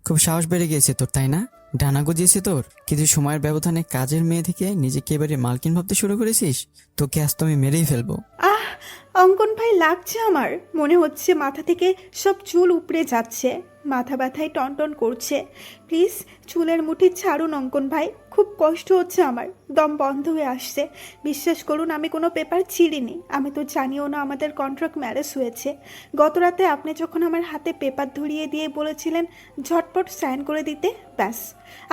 খুব সাহস বেড়ে গিয়েছে তোর, তাই না? ডানা গজিয়েছে তোর। কিছু সময়ের ব্যবধানে কাজের মেয়ে থেকে নিজেকে এবারে মালকিন ভাবতে শুরু করেছিস। তোকে আজ তো আমি মেরেই ফেলবো। আহ, অঙ্কন ভাই, লাগছে আমার। মনে হচ্ছে মাথা থেকে সব চুল উপড়ে যাচ্ছে। মাথা ব্যথায় টনটন করছে। প্লিজ চুলের মুঠি ছাড়ুন অঙ্কন ভাই, খুব কষ্ট হচ্ছে আমার, দম বন্ধ হয়ে আসছে। বিশ্বাস করুন, আমি কোনো পেপার ছিঁড়িনি। আমি তো জানিও না আমাদের কন্ট্রাক্ট ম্যারেজ হয়েছে। গত রাতে আপনি যখন আমার হাতে পেপার ধরিয়ে দিয়ে বলেছিলেন ঝটপট সাইন করে দিতে, ব্যাস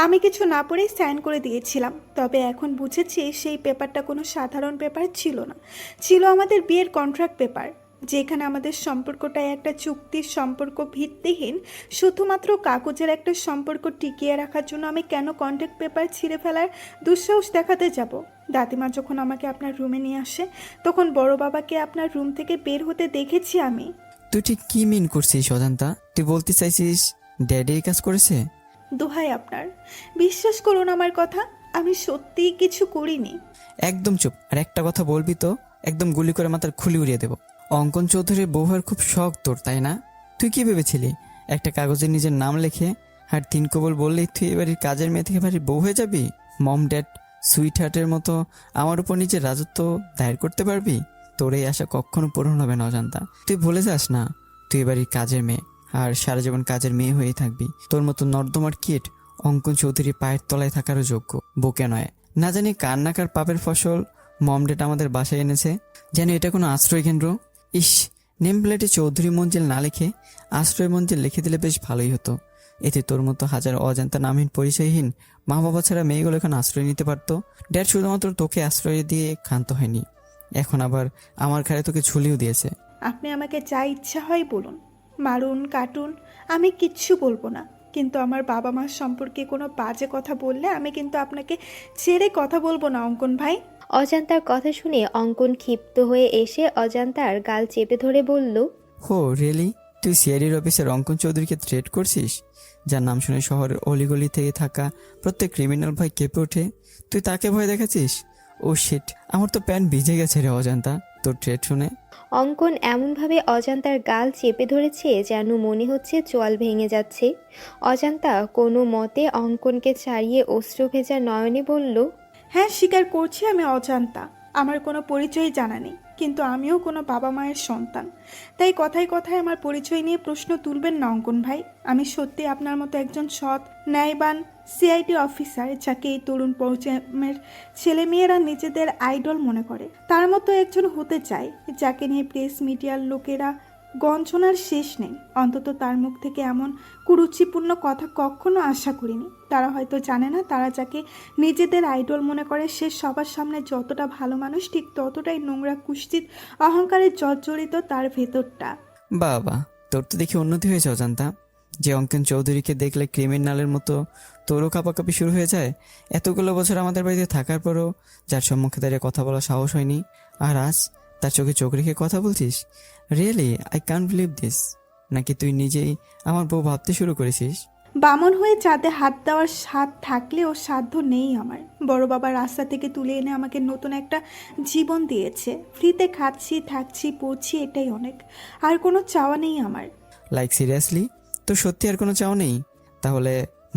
আমি কিছু না পড়েই সাইন করে দিয়েছিলাম। তবে এখন বুঝেছি সেই পেপারটা কোনো সাধারণ পেপার ছিল না, ছিল আমাদের বিয়ের কন্ট্রাক্ট পেপার, যেখানে আমাদের সম্পর্কটাই একটা চুক্তির সম্পর্ক, ভিত্তিহীন শুধুমাত্র কাগজের একটা সম্পর্ক টিকিয়ে রাখার জন্য আমি কেন কন্ট্রাক্ট পেপার ছিঁড়ে ফেলার দুঃসাহস দেখাতে যাব? দাদিমা যখন আমাকে আপনার রুমে নিয়ে আসে, তখন বড় বাবাকে আপনার রুম থেকে বের হতে দেখেছি আমি। তুই ঠিক কি মিন করছিস অজান্তা? তুই বলতে চাইছিস ড্যাডি এই কাজ করেছে? দোহাই আপনার, বিশ্বাস করুন আমার কথা, আমি সত্যিই কিছু করিনি। একদম চুপ। আর একটা কথা বলবি তো একদম গুলি করে মাথার খুলি উড়িয়ে দেবো। অঙ্কন চৌধুরীর বউ হওয়ার খুব শখ তোর, তাই না? তুই কি ভেবেছিলি একটা কাগজে নিজের নাম লেখে আর তিন কবল বললেই তুই এবারের কাজের মেয়ে থেকে বাড়ির বউ হয়ে যাবি? মম ড্যাড সুইট হার্টের মতো আমার উপর নিজের রাজত্ব দায়ের করতে পারবি? তোর এই আশা কখনো পূরণ হবে না অজান্তা। তুই ভুলে যাস না তুই এবারের কাজের মেয়ে, আর সারা জীবন কাজের মেয়ে হয়েই থাকবি। তোর মতো নর্দমার কিট অঙ্কন চৌধুরী পায়ের তলায় থাকারও যোগ্য, বুকে নয়। না জানি কার না কার পাপের ফসল মম ডেট আমাদের বাসায় এনেছে, যেন এটা কোনো আশ্রয় কেন্দ্র। ইস, নেম প্লেটে চৌধুরী মঞ্জিল না লিখে আশ্রয় মঞ্জিল লিখে দিলে বেশ ভালোই হতো। এতে তোর মতো হাজার অজান্তা নামহীন পরিচয়হীন মা বাবা ছাড়া মেয়েগুলো এখন আশ্রয় নিতে পারতো। ড্যাড শুধুমাত্র তোকে আশ্রয় দিয়ে ক্ষান্ত হয়নি, এখন আবার আমার ঘাড়ে তোকে ঝুলিয়েও দিয়েছে। আপনি আমাকে যা ইচ্ছা হয় বলুন, মারুন কাটুন, আমি কিচ্ছু বলবো না। কিন্তু আমার বাবা মার সম্পর্কে কোনো বাজে কথা বললে আমি কিন্তু আপনাকে ছেড়ে কথা বলবো না অঙ্কন ভাই। অজান্তার কথা শুনে অঙ্কন ক্ষিপ্ত হয়ে এসে অজান্তার গাল চেপে ধরে বলল, হো রিয়েলি? তুই সিআইডির অফিসার অঙ্কন চৌধুরীকে থ্রেট করছিস, যার নাম শুনে শহরের অলিগলি থেকে থাকা প্রত্যেক ক্রিমিনাল ভয় কেঁপে ওঠে? তুই তাকে ভয় দেখাচ্ছিস? ও শিট, আমার তো প্যান্ট ভিজে গেছে রে অজান্তা তোর থ্রেট শুনে। অঙ্কন এমনভাবে অজান্তার গাল চেপে ধরেছে যেন মনে হচ্ছে চোয়াল ভেঙে যাচ্ছে। অজান্তা কোনো মতে অঙ্কনকে ছাড়িয়ে অশ্রু ভেজা নয়নে বলল, হ্যাঁ, স্বীকার করছি আমি অজান্তা, আমার কোনো পরিচয় জানা নেই, কিন্তু আমিও কোনো বাবা মায়ের সন্তান। তাই কথায় কথায় আমার পরিচয় নিয়ে প্রশ্ন তুলবেন না অঙ্কন ভাই। আমি সত্যি আপনার মতো একজন সৎ ন্যায়বান সিআইডি অফিসার, যাকে এই তরুণ প্রজন্মের ছেলেমেয়েরা নিজেদের আইডল মনে করে, তার মতো একজন হতে চাই, যাকে নিয়ে প্রেস মিডিয়ার লোকেরা গঞ্জনার শেষ নেই। অন্তত তার মুখ থেকে এমন কুরুচিপূর্ণ কথা কখনো আশা করিনি। তারা হয়তো জানে না, তারা যাকে নিজেদের আইডল মনে করে সে সবার সামনে যতটা ভালো মানুষ, ঠিক ততটাই নোংরা কুৎসিত অহংকারে জর্জরিত তার ভেতরটা। বাবা, তোর তো দেখি উন্নতি হয়েছে অজান্তা। যে অঙ্কন চৌধুরীকে দেখলে ক্রিমিনালের মতো তোরও কাঁপাকাঁপি শুরু হয়ে যায়। এতগুলো বছর আমাদের বাড়িতে থাকার পরও যার সম্মুখে দাঁড়িয়ে কথা বলার সাহস হয়নি, আর আজ তার চোখে চোখ রেখে কথা বলছিস? Really I can't believe this. নাকি তুই নিজেই আমার বউ ভাবতে শুরু করেছিস? বামন হয়ে চাঁদে হাত দেওয়ার স্বাদ থাকলেও সাধ্য নেই আমার। বড় বাবা রাস্তা থেকে তুলে এনে আমাকে নতুন একটা জীবন দিয়েছে। ফ্রিতে খাচ্ছি, থাকছি, পড়ছি, এটাই অনেক। আর কোনো চাওয়া নেই আমার। Like seriously? তো সত্যি আর কোনো চাও নেই? তাহলে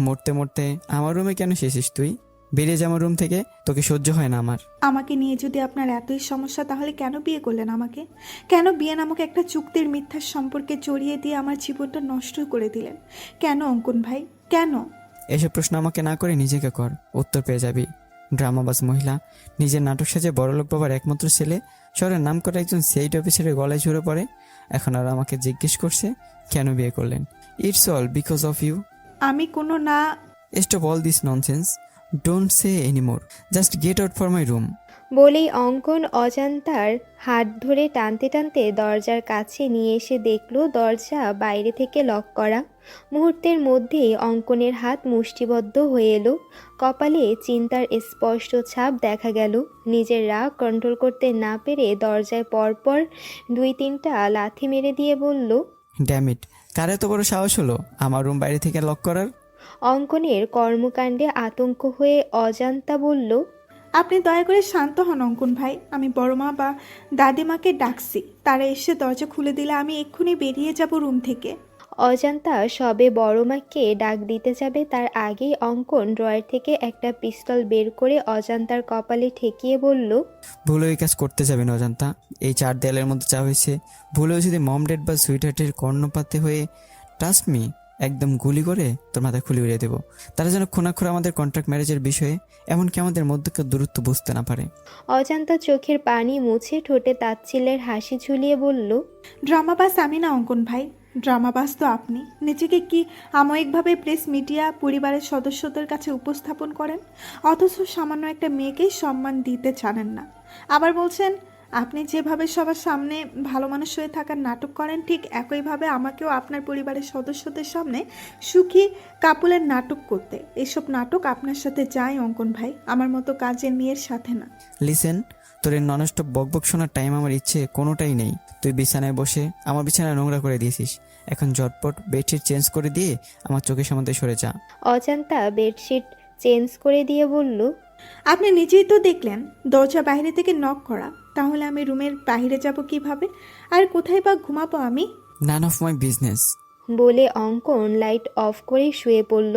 মরতে মরতে আমার রুমে কেন এসেছিস তুই? বেরিয়ে যা আমার রুম থেকে, তোকে সহ্য হয় না আমার। আমাকে নিয়ে যদি আপনার এতই সমস্যা, তাহলে কেন বিয়ে করলেন আমাকে? কেন বিয়ে নামক একটা চুক্তির মিথ্যার সম্পর্কে জড়িয়ে দিয়ে আমার জীবনটা নষ্ট করে দিলেন? কেন অঙ্কন ভাই, কেন? এসব প্রশ্ন আমাকে না করে নিজেকে কর, উত্তর পেয়ে যাবি। ড্রামাবাজ মহিলা, নিজের নাটক সাজে বড়লোক বাবার একমাত্র ছেলে, শহরের নাম করা একজন সিআইডি অফিসারের গলায় ঝরে পড়ে, এখন আর আমাকে জিজ্ঞেস করছে কেন বিয়ে করলেন। It's all because of you. আমি কোনো না। Stop all this nonsense, don't say anymore, just get out for my room. বলেই অঙ্কন অজান্তার হাত ধরে টানতে টানতে দরজার কাছে নিয়ে এসে দেখল দরজা বাইরে থেকে লক করা। মুহূর্তের মধ্যেই অঙ্কনের হাত মুষ্টিবদ্ধ হয়ে এলো, কপালে চিন্তার স্পষ্ট ছাপ দেখা গেল। নিজের রাগ কন্ট্রোল করতে না পেরে দরজায় পরপর 2-3টা লাথি মেরে দিয়ে বলল, ড্যাম ইট, কার এত বড় সাহস হলো আমার রুম বাইরে থেকে লক করার? অঙ্কনের কর্মকাণ্ডে আতঙ্ক হয়ে অজান্তা বলল, আপনি দয়া করে শান্ত হন অঙ্কন ভাই। আমি বড়মা বা দাদিমাকে ডাকছি, তারা এসে দরজা খুলে দিলে আমি এক্ষুনি বেরিয়ে যাব রুম থেকে। অজান্তা সবে বড় মাকে ডাক দিতে যাবে তার আগেই অঙ্কন ড্রয়ার থেকে একটা পিস্তল বের করে অজান্তার কপালে ঠেকিয়ে বলল, ভুলেও এই কাজ করতে যাবে না অজান্তা। এই 4 দেয়ালের মধ্যে যা হয়েছে, ভুলেও যদি মম ডেড বা সুইট হার্টের কর্ণপাতে হয়ে ট্রাস্ট মি একদম গুলি করে তোর মাথা খুলে উড়িয়ে দেবো। তারা যেন খোনাখোরা আমাদের কন্ট্রাক্ট ম্যারেজের বিষয়ে এমনকি আমাদের মধ্যকার দূরত্ব বুঝতে না পারে। অজান্তা চোখের পানি মুছে ঠোঁটে তাচ্ছিল্যের হাসি ঝুলিয়ে বলল, ড্রামাবাজ আমি না অঙ্কন ভাই, ড্রামাবাজ তো আপনি। নিজেকে কি সাময়িকভাবে প্রেস মিডিয়া পরিবারের সদস্যদের কাছে উপস্থাপন করেন, অথচ সামান্য একটা মেয়েকেই সম্মান দিতে জানেন না। আবার বলছেন আপনি যেভাবে সবার সামনে ভালো মানুষ হয়ে থাকার নাটক করেন, ঠিক একইভাবে আমাকেও আপনার পরিবারের সদস্যদের সামনে সুখী কাপুলের নাটক করতে। এসব নাটক আপনার সাথে যায় অঙ্কন ভাই, আমার মতো কাজের মেয়ের সাথে না। লিসেন, তোর এই ননস্টপ বকবক শোনার টাইম আমার ইচ্ছে কোনোটাই নেই। তুই বিছানায় বসে আমার বিছানায় নোংরা করে দিয়েছিস, এখন ঝটপট বেডশিট চেঞ্জ করে দিয়ে আমার চোখের সামনে সরে যা। অজান্তা বেডশিট চেঞ্জ করে দিয়ে বলল, আপনি নিজেই তো দেখলেন দরজা বাইরে থেকে নক করা, তাহলে আমি রুমের বাইরে যাব কিভাবে, আর কোথায় বা ঘুমাবো আমি? None of my business. বলে অঙ্কন লাইট অফ করে শুয়ে পড়ল।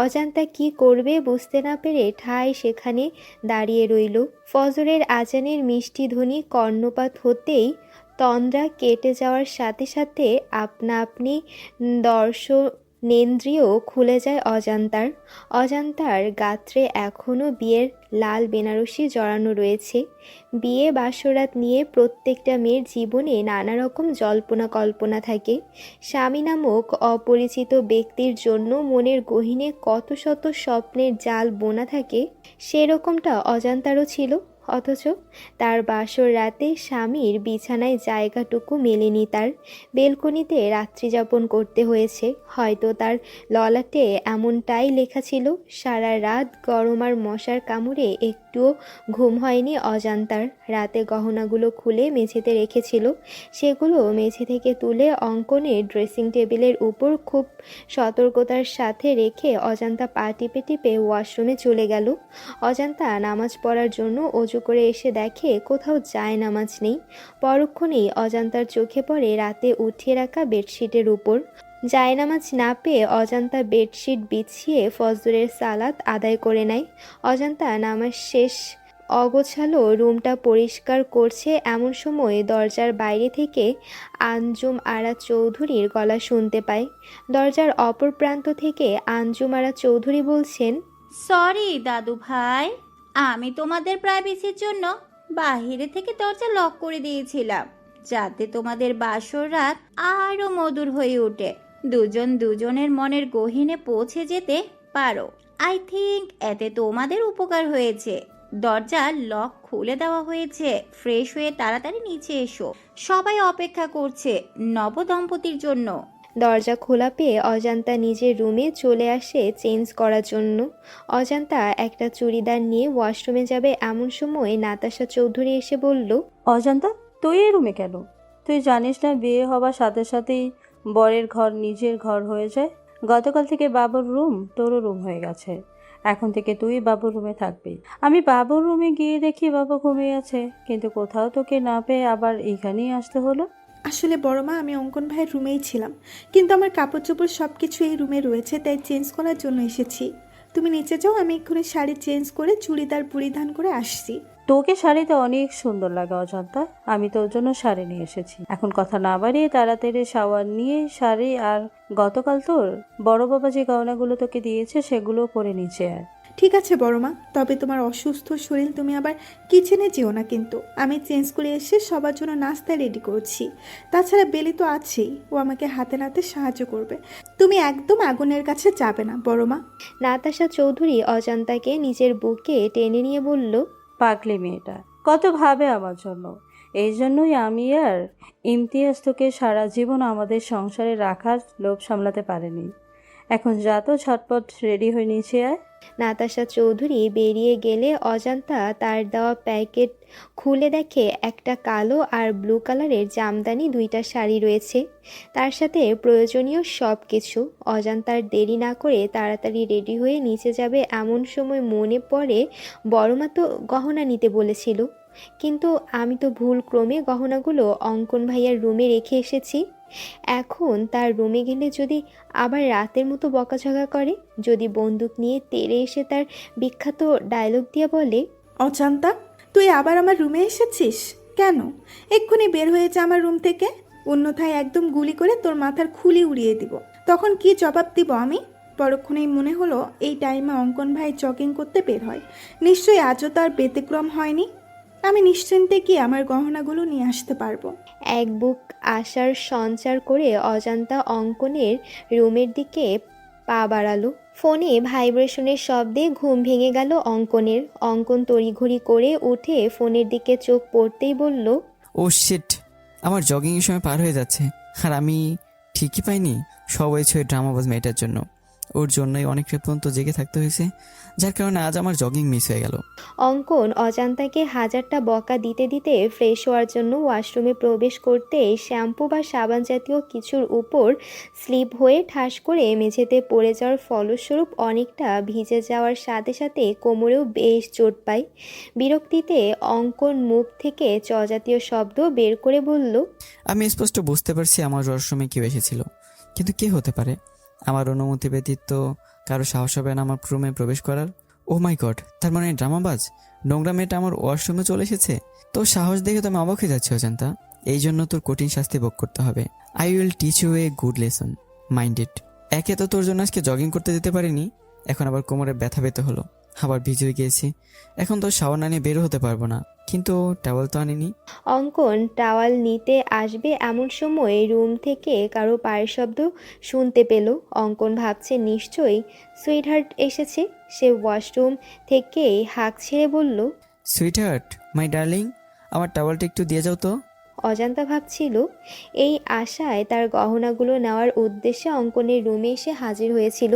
অজান্তা কি করবে বুঝতে না পেরে ঠায় সেখানে দাঁড়িয়ে রইল। ফজরের আজানের মিষ্টি ধ্বনি কর্ণপাত হতেই তন্দ্রা কেটে যাওয়ার সাথে সাথে আপনা আপনি দর্শনেন্দ্রিয় খুলে যায় অজান্তার। অজান্তার গাত্রে এখনও বিয়ের লাল বেনারসি জড়ানো রয়েছে। বিয়ে বাসরাত নিয়ে প্রত্যেকটা মেয়ের জীবনে নানা রকম জল্পনা কল্পনা থাকে। স্বামী নামক অপরিচিত ব্যক্তির জন্য মনের গহীনে কত শত স্বপ্নের জাল বোনা থাকে, সেরকমটা অজান্তারও ছিল। অথচ তার বাসর রাতে স্বামীর বিছানায় জায়গাটুকু মেলেনি তার। বেলকনিতে রাত্রিযাপন করতে হয়েছে। হয়তো তার ললাটে এমনটাই লেখা ছিল। সারা রাত গরম আর মশার কামড়ে একটুও ঘুম হয়নি অজান্তার। রাতে গহনাগুলো খুলে মেঝেতে রেখেছিল। সেগুলো মেঝে থেকে তুলে অঙ্কনের ড্রেসিং টেবিলের উপর খুব সতর্কতার সাথে রেখে অজান্তা পা টিপে টিপে ওয়াশরুমে চলে গেল। অজান্তা নামাজ পড়ার জন্য অজু করে এসে দেখে কোথাও যায় নামাজ নেই। পরক্ষণেই অজান্তার চোখে পড়ে রাতে উঠিয়ে রাখা বেডশিটের উপর। জায়নামাজ না পেয়ে অজান্তা বেডশিট বিছিয়ে ফজরের সালাত আদায় করে নেয়। অজান্তা নামাজ শেষ অগোছালো রুমটা পরিষ্কার করছে এমন সময় দরজার বাইরে থেকে আঞ্জুম আরা চৌধুরীর গলা শুনতে পায়। দরজার অপর প্রান্ত থেকে আঞ্জুম আরা চৌধুরী বলছেন, সরি দাদু ভাই, আমি তোমাদের প্রাইভেসির জন্য বাহিরে থেকে দরজা লক করে দিয়েছিলাম, যাতে তোমাদের বাসর রাত আরো মধুর হয়ে ওঠে, দুজন দুজনের মনের গহীনে পৌঁছে যেতে পারো। আই থিঙ্ক এতে তোমাদের উপকার হয়েছে। দরজা লক খুলে দেওয়া হয়েছে, ফ্রেশ হয়ে তাড়াতাড়ি নিচে এসো, সবাই অপেক্ষা করছে নবদম্পতির জন্য। দরজা খোলা পেয়ে অজান্তা নিজের রুমে চলে আসে চেঞ্জ করার জন্য। অজান্তা একটা চুড়িদার নিয়ে ওয়াশরুমে যাবে এমন সময় নাতাশা চৌধুরী এসে বলল, অজান্তা, তুই এই রুমে কেন? তুই জানিস না বিয়ে হবার সাথে সাথেই বরের ঘর নিজের ঘর হয়ে যায়? গতকাল থেকে বাবুর রুম তোরও রুম হয়ে গেছে। এখন থেকে তুই বাবুর রুমে থাকবি। আমি বাবুর রুমে গিয়ে দেখি বাবা ঘুমিয়ে আছে, কিন্তু কোথাও তোকে না পেয়ে আবার এইখানেই আসতে হলো। আসলে বড় মা, আমি অঙ্কন ভাইয়ের রুমেই ছিলাম, কিন্তু আমার কাপড় চোপড় সব কিছু এই রুমে রয়েছে, তাই চেঞ্জ করার জন্য এসেছি। তুমি নিচে যাও, আমি এক্ষুনি শাড়ি চেঞ্জ করে চুড়িদার পরিধান করে আসছি। তোকে শাড়িতে অনেক সুন্দর লাগে অজান্তা, আমি তোর জন্য শাড়ি নিয়ে এসেছি। এখন কথা না বাড়িয়ে তাড়াতাড়ি শাওয়ার নিয়ে শাড়ি আর গতকাল তোর বড় বাবা যে গয়নাগুলো তোকে দিয়েছে সেগুলো পরে নিচে আয়। ঠিক আছে বড় মা, তবে তোমার অসুস্থ শরীর, তুমি আবার কিচেনে যেও না কিন্তু। আমি চেঞ্জ করে এসে সবার জন্য নাস্তা রেডি করছি। তাছাড়া বেলি তো আছেই, ও আমাকে হাতে নাতে সাহায্য করবে। তুমি একদম আগুনের কাছে যাবে না বড় মা। নাতাশা চৌধুরী অজান্তাকে নিজের বুকে টেনে নিয়ে বলল, পাগলি মেয়েটা কত ভাবে আমার জন্য। এই জন্যই আমি আর ইমতিয়াজ তোকে সারা জীবন আমাদের সংসারে রাখার লোভ সামলাতে পারেনি। এখন যা তো ঝটপট রেডি হয়ে নিচে আয়। নাতাশা চৌধুরী বেরিয়ে গেলে অজান্তা তার দেওয়া প্যাকেট খুলে দেখে একটা কালো আর ব্লু কালারের জামদানি 2টা শাড়ি রয়েছে, তার সাথে প্রয়োজনীয় সব কিছু। অজান্তার দেরি না করে তাড়াতাড়ি রেডি হয়ে নিচে যাবে এমন সময় মনে পড়ে বড়মা তো গহনা নিতে বলেছিল, কিন্তু আমি তো ভুল ক্রমে গহনাগুলো অঙ্কন ভাইয়ার রুমে রেখে এসেছি। এখন তার রুমে গেলে যদি আবার রাতের মতো বকাঝকা করে, যদি বন্দুক নিয়ে তেড়ে এসে তার বিখ্যাত ডায়লগ দিয়ে বলে, অজান্তা, তুই আবার আমার রুমে এসেছিস কেন? এক্ষুনি বের হয়ে যা আমার রুম থেকে, অন্যথায় একদম গুলি করে তোর মাথার খুলি উড়িয়ে দিব। তখন কি জবাব দিব আমি? পরক্ষণেই মনে হলো এই টাইমে অঙ্কন ভাই জগিং করতে বের হয়, নিশ্চয়ই আজও তার ব্যতিক্রম হয়নি। আমি নিশ্চিন্তে গিয়ে আমার গহনাগুলো নিয়ে আসতে পারবো। এক বুক আশার সঞ্চার করে অজান্তা অঙ্কনের রুমের দিকে পা বাড়ালো। ফোনে ভাইব্রেশনের শব্দে ঘুম ভেঙে গেল অঙ্কনের। অঙ্কন তড়িঘড়ি করে উঠে ফোনের দিকে চোখ পড়তেই বলল, ও শিট, আমার জগিংয়ের সময় পার হয়ে যাচ্ছে, আর আমি ঠিকই পাইনি। সব হয়েছে ওই ড্রামাবাজ মেয়েটার জন্য। ওর জন্যই অনেক রাত পর্যন্ত জেগে থাকতে হয়েছে, যার কারণে আজ আমার জগিং মিস হয়ে গেল। অঙ্কন অজান্তাকে হাজারটা বকা দিতে দিতে ফ্রেশ হওয়ার জন্য ওয়াশরুমে প্রবেশ করতে শ্যাম্পু বা সাবান জাতীয় কিছুর উপর স্লিপ হয়ে ঠাস করে মেঝেতে পড়ে যাওয়ার ফলস্বরূপ অনেকটা ভিজে যাওয়ার সাথে সাথে কোমরেও বেশ চোট পায়। বিরক্তিতে অঙ্কন মুখ থেকে জাতীয় শব্দ বের করে বলল, আমি স্পষ্ট বুঝতে পারছি আমার ওয়াশরুমে কেউ এসেছিল, কিন্তু কে হতে পারে? আমার অনুমতি ব্যতীত তো কারো সাহস হবে না আমার রুমে প্রবেশ করার। ও মাই গড, তার মানে ড্রামাবাজ নোংরা মেয়েটা আমার ওয়াশরুমে চলে এসেছে। তোর সাহস দেখে তো আমি অবাক হয়ে যাচ্ছি অজান্তা। এই জন্য তোর কঠিন শাস্তি ভোগ করতে হবে। I will teach you a good lesson, mind it. একে তো তোর জন্য আজকে জগিং করতে দিতে পারিনি, এখন আবার কোমরে ব্যথা পেতে হলো, আবার ভিজে গিয়েছি। এখন তো শাওয়ার না নিয়ে বেরো হতে পারবো না, কিন্তু টাওয়াল তো আনিনি। অঙ্কন টাওয়াল নিতে আসবে এমন সময় রুম থেকে কারো পায়ের শব্দ শুনতে পেল। অঙ্কন ভাবছে নিশ্চয়ই সুইটহার্ট এসেছে। সে ওয়াশরুম থেকেই হাঁক ছেড়ে বলল, সুইটহার্ট, মাই ডার্লিং, আমার টাওয়ালটা একটু দিয়ে যাও তো। অজান্তা ভাবছিল এই আশায় তার গহনাগুলো নেওয়ার উদ্দেশ্যে অঙ্কনের রুমে এসে হাজির হয়েছিল,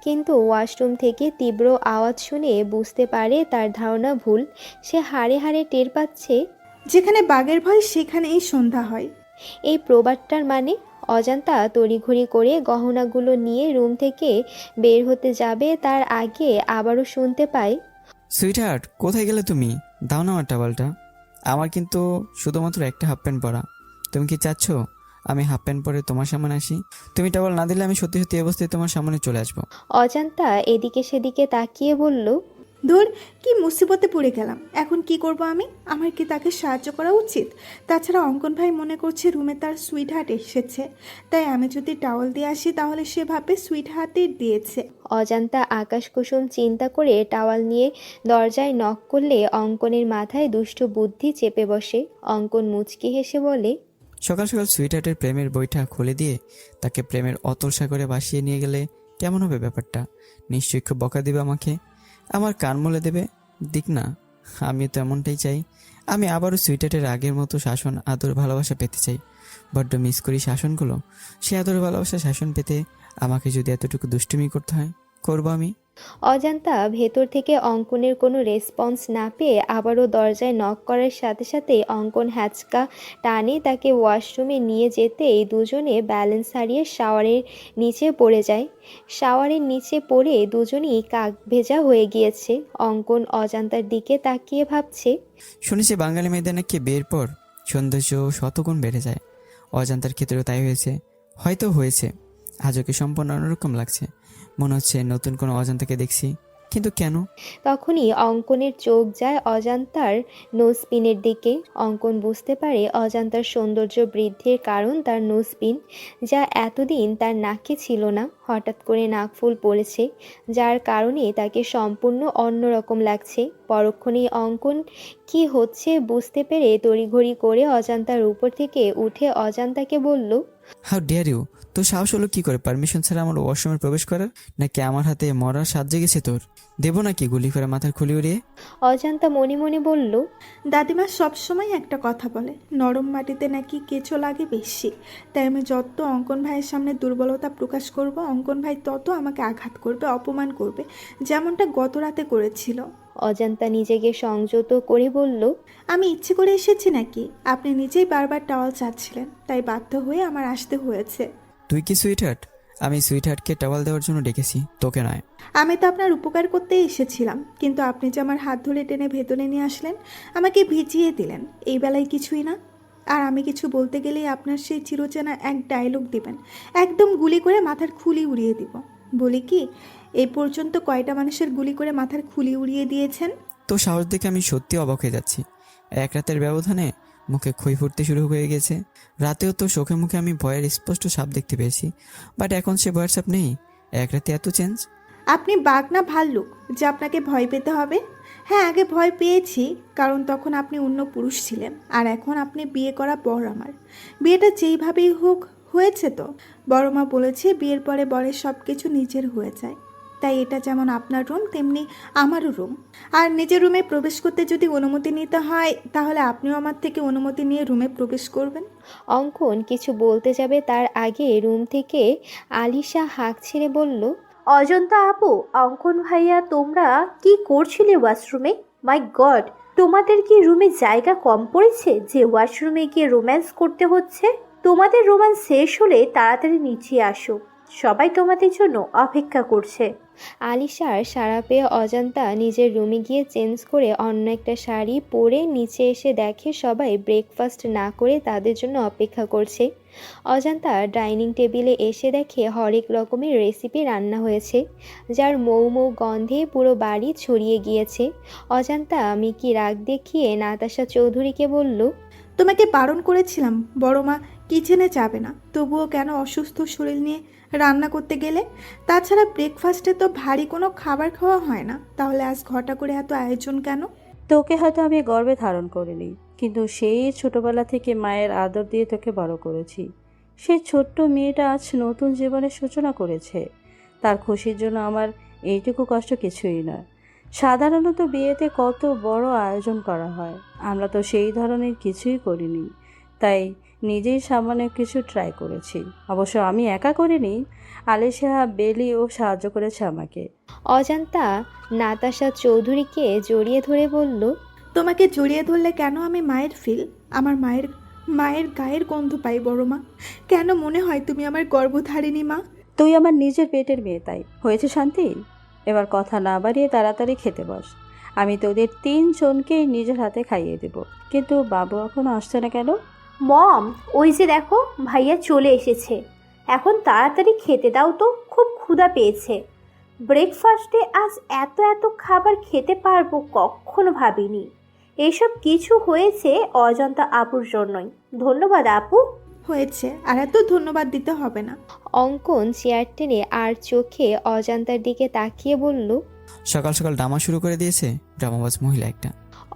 কিন্তু ওয়াশরুম থেকে তীব্র আওয়াজ শুনে বুঝতে পারে তার ধারণা ভুল। সে হাড়ে হাড়ে টের পাচ্ছে যেখানে বাঘের ভয় সেখানেই সন্ধ্যা হয়। এই প্রবাদটার মানে। অজান্তা তড়িঘড়ি করে গহনাগুলো নিয়ে রুম থেকে বের হতে যাবে, তার আগে আবারও শুনতে পায়, সুইটহার্ট, কোথায় গেলে তুমি? দাও না আমার টাওয়ালটা। আমার কিন্তু শুধুমাত্র একটা হাফ প্যান্ট পরা। তুমি কি চাচ্ছ আমি হাফ প্যান্ট পরে তোমার সামনে আসি? তুমি টাওয়াল না দিলে আমি সত্যি সত্যি এই অবস্থায় তোমার সামনে চলে আসবো। অজান্তা এদিকে সেদিকে তাকিয়ে বলল, ধুর, কি মুসিবতে পড়ে গেলাম। এখন কি করব আমি? আমার কি তাকে সাহায্য করা উচিত? তাছাড়া অঙ্কন ভাই মনে করছে রুমে তার সুইট হার্ট এসেছে, তাই আমি যদি টাওয়াল দিয়ে আসি তাহলে সে ভাববে সুইট হার্টই দিয়েছে। অজান্তা আকাশ কুসুম চিন্তা করে টাওয়াল নিয়ে দরজায় নক করলে অঙ্কনের মাথায় দুষ্টু বুদ্ধি চেপে বসে। অঙ্কন মুচকি হেসে বলে, সকাল সকাল সুইটহার্টের প্রেমের বইটা খুলে দিয়ে তাকে প্রেমের অতল সাগরে ভাসিয়ে নিয়ে গেলে কেমন হবে ব্যাপারটা? নিশ্চয়ই খুব বকা দিবে আমাকে, আমার কান মলে দেবে। দিক না, আমি তো এমনটাই চাই। আমি আবারও সুইটহার্টের আগের মতো শাসন, আদর, ভালোবাসা পেতে চাই। বড্ড মিস করি শাসনগুলো। সে আদর, ভালোবাসা, শাসন পেতে আমাকে যদি এতটুকু দুষ্টুমি করতে হয়, করবো আমি। অজান্তা ভেতর থেকে অঙ্কনের কোনো রেসপন্স না পেয়ে আবারও দরজায় নক করার সাথে সাথে অঙ্কন হ্যাচকা টানে তাকে ওয়াশরুমে নিয়ে যেতেই দুজনে ব্যালেন্স হারিয়ে শাওয়ারের নিচে পড়ে যায়। শাওয়ারের নিচে পড়ে দুজনই কাক ভেজা হয়ে গিয়েছে। অঙ্কন অজান্তার দিকে তাকিয়ে ভাবছে, শুনেছি বাঙালি মেয়েদের নাকি বিয়ের পর সৌন্দর্য শতগুণ বেড়ে যায়। অজান্তার ক্ষেত্রেও তাই হয়েছে। হয়তো হয়েছে, আজও কি সম্পূর্ণ অন্যরকম লাগছে। মনে হচ্ছে নতুন কোনো অজান্তাকে দেখছি, কিন্তু কেন? তখনই অঙ্কনের চোখ যায় অজান্তার নোজপিনের দিকে। অঙ্কন বুঝতে পারে অজান্তার সৌন্দর্য বৃদ্ধির কারণ তার নোজপিন, যা এতদিন তার নাকে ছিল না। হঠাৎ করে নাকফুল পড়েছে, যার কারণে তাকে সম্পূর্ণ অন্যরকম লাগছে। পরক্ষণেই অঙ্কন কি হচ্ছে বুঝতে পেরে তড়িঘড়ি করে অজান্তার উপর থেকে উঠে অজান্তাকে বলল, হাউ ডেয়ার ইউ! তোর সাহস হলো কি করে পারমিশন ছাড়া আমার ওয়াশরুমে প্রবেশ করার? নাকি আমার হাতে মরার সাহায্য গেছে তোর? দেবো নাকি গুলি করে মাথার খুলি উড়িয়ে? অজান্তা মনে মনে বলল, দাদিমা সবসময় একটা কথা বলে, নরম মাটিতে নাকি কেঁচো লাগে বেশি। তাই আমি যত অঙ্কন ভাইয়ের সামনে দুর্বলতা প্রকাশ করব, অঙ্কন ভাই তত আমাকে আঘাত করবে, অপমান করবে, যেমনটা গত রাতে করেছিল। অজান্তা নিজেকে সংযত করে বলল, আমি ইচ্ছে করে এসেছি নাকি? আপনি নিজেই বারবার টাওয়াল চাচ্ছিলেন, তাই বাধ্য হয়ে আমার আসতে হয়েছে। তুই কি সুইটহার্ট? আমি সুইটহার্টকে টাওয়াল দেওয়ার জন্য ডেকেছি, তোকে নয়। আমি তো আপনার উপকার করতেই এসেছিলাম, কিন্তু আপনি যে আমার হাত ধরে টেনে ভেতরে নিয়ে আসলেন, আমাকে ভিজিয়ে দিলেন, এই বেলায় কিছুই না। আর আমি কিছু বলতে গেলেই আপনার সেই চিরচেনা এক ডায়লগ দিবেন, একদম গুলি করে মাথার খুলি উড়িয়ে দিব। বলি কি, এই পর্যন্ত কয়টা মানুষের গুলি করে মাথার খুলি উড়িয়ে দিয়েছেন? তো সাহস দেখে আমি সত্যি অবাক হয়ে যাচ্ছি। এক রাতের ব্যবধানে মুখে ক্ষয় ফুটতে শুরু হয়ে গেছে। রাতেও তো চোখে মুখে আমি ভয়ের স্পষ্ট ছাপ দেখতে পেয়েছি, বাট এখন সে ভয়ের ছাপ নেই। এক রাতে এত চেঞ্জ! আপনি বাঘ না ভাল্লুক যে আপনাকে ভয় পেতে হবে? হ্যাঁ, আগে ভয় পেয়েছি, কারণ তখন আপনি অন্য পুরুষ ছিলেন, আর এখন আপনি বিয়ে করা বর আমার। বিয়েটা যেইভাবেই হোক হয়েছে তো। বড় মা বলেছে বিয়ের পরে বরের সব কিছু নিজের হয়ে যায়, তাই এটা যেমন আপনার রুম তেমনি আমারও রুম। আর নিজের রুমে প্রবেশ করতে যদি অনুমতি নিতে হয়, তাহলে আপনিও আমার থেকে অনুমতি নিয়ে রুমে প্রবেশ করবেন। অঙ্কন কিছু বলতে যাবে তার আগে রুম থেকে আলিশা হাঁক ছেড়ে বলল, অজন্তা আপু, অঙ্কন ভাইয়া, তোমরা কি করছিলে ওয়াশরুমে? মাই গড, তোমাদের কি রুমে জায়গা কম পড়েছে যে ওয়াশরুমে গিয়ে রোম্যান্স করতে হচ্ছে? তোমাদের রোম্যান্স শেষ হলে তাড়াতাড়ি নিচে আসো, সবাই তোমাদের জন্য অপেক্ষা করছে। আলিশার সাড়া পেয়ে অজান্তা নিজের রুমে গিয়ে চেঞ্জ করে অন্য একটা শাড়ি পরে নিচে এসে দেখে সবাই ব্রেকফাস্ট না করে তাদের জন্য অপেক্ষা করছে। অজান্তা ডাইনিং টেবিলে এসে দেখে হরেক রকমের রেসিপি রান্না হয়েছে, যার মৌ মৌ গন্ধে পুরো বাড়ি ছড়িয়ে গিয়েছে। অজান্তা মিকি রাগ দেখিয়ে নাতাশা চৌধুরীকে বলল, তোমাকে বারণ করেছিলাম বড় মা কিচেনে যাবে না, তবুও কেন অসুস্থ শরীর নিয়ে রান্না করতে গেলে? তাছাড়া ব্রেকফাস্টে তো ভারী কোনো খাবার খাওয়া হয় না, তাহলে আজ ঘটা করে এত আয়োজন কেন? তোকে হয়তো আমি গর্বে ধারণ করিনি, কিন্তু সেই ছোটবেলা থেকে মায়ের আদর দিয়ে তোকে বড় করেছি। সেই ছোট্ট মেয়েটা আজ নতুন জীবনের সূচনা করেছে, তার খুশির জন্য আমার এইটুকু কষ্ট কিছুই না। সাধারণত বিয়েতে কত বড় আয়োজন করা হয়, আমরা তো সেই ধরনের কিছুই করিনি, তাই নিজেই সামান্য কিছু ট্রাই করেছি। অবশ্য আমি একা করিনি, আলিশা বেলিও সাহায্য করেছে আমাকে। অজান্তা নাতাশা চৌধুরীকে জড়িয়ে ধরে বলল, তোমাকে জড়িয়ে ধরলে কেন আমি মায়ের ফিল, আমার মায়ের গায়ের গন্ধ পাই বড় মা। কেন মনে হয় তুমি আমার গর্ভধারিণী মা? তুই আমার নিজের পেটের মেয়ে, তাই হয়েছে শান্তি। এবার কথা না বাড়িয়ে তাড়াতাড়ি খেতে বস, আমি তোদের 3 জনকেই নিজের হাতে খাইয়ে দেব। কিন্তু বাবু এখনো আসছে না কেন? মম, ওই যে দেখো ভাইয়া চলে এসেছে, এখন তাড়াতাড়ি খেতে দাও তো, খুব ক্ষুধা পেয়েছে। ব্রেকফাস্টে আজ এত এত খাবার খেতে পারবো কখনো ভাবিনি। এসব কিছু হয়েছে অজন্তা আপুর জন্যই, ধন্যবাদ আপু। হয়েছে, আর এত ধন্যবাদ দিতে হবে না। অঙ্কন চেয়ার টেনে আর চোখে অজান্তার দিকে তাকিয়ে বলল, সকাল সকাল ড্রামা শুরু করে দিয়েছে, ড্রামাবাজ মহিলা একটা।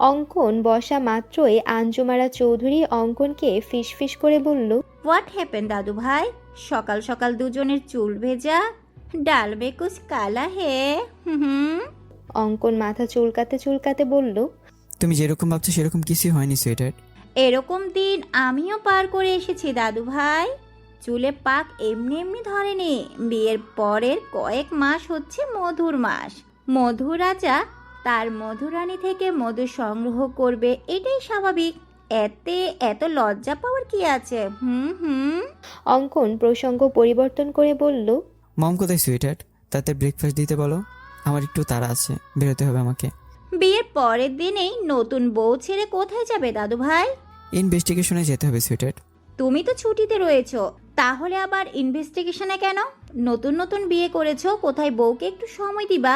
অঙ্কন বসা মাত্রই আঞ্জুমারা চৌধুরী অঙ্কনকে ফিসফিস করে বলল, হোয়াট হ্যাপেন দাদু ভাই? সকাল সকাল দুজনের চুল ভেজা, ডাল মে কুছ কালা হে। হুম। অঙ্কন মাথা চুলকাতে চুলকাতে বলল, তুমি যেরকম ভাবছো সেরকম কিছুই হয়নি সুইটার। এরকম দিন আমিও পার করে এসেছি দাদু ভাই। চুলে পাক এমনি এমনি ধরেনি। বিয়ের পরের কয়েক মাস হচ্ছে মধুর মাস। মধু রাজা তার মধুরানী থেকে মধু সংগ্রহ করবে, এটাই স্বাভাবিক। এতে এত লজ্জা পাওয়ার কি আছে? হুম। অঙ্কন প্রসঙ্গ পরিবর্তন করে বলল, মম কোথায় সুইটার? তাতে ব্রেকফাস্ট দিতে বলো, আমার একটু তাড়া আছে, বেরোতে হবে আমাকে। বিয়ের পরের দিনেই নতুন বউ ছেড়ে কোথায় যাবে দাদু ভাই? ইনভেস্টিগেশনে যেতে হবে সুইটার। তুমি তো ছুটিতে রয়েছো, তাহলে আবার ইনভেস্টিগেশনে কেন? নতুন নতুন বিয়ে করেছো, কোথায় বউকে একটু সময় দিবা,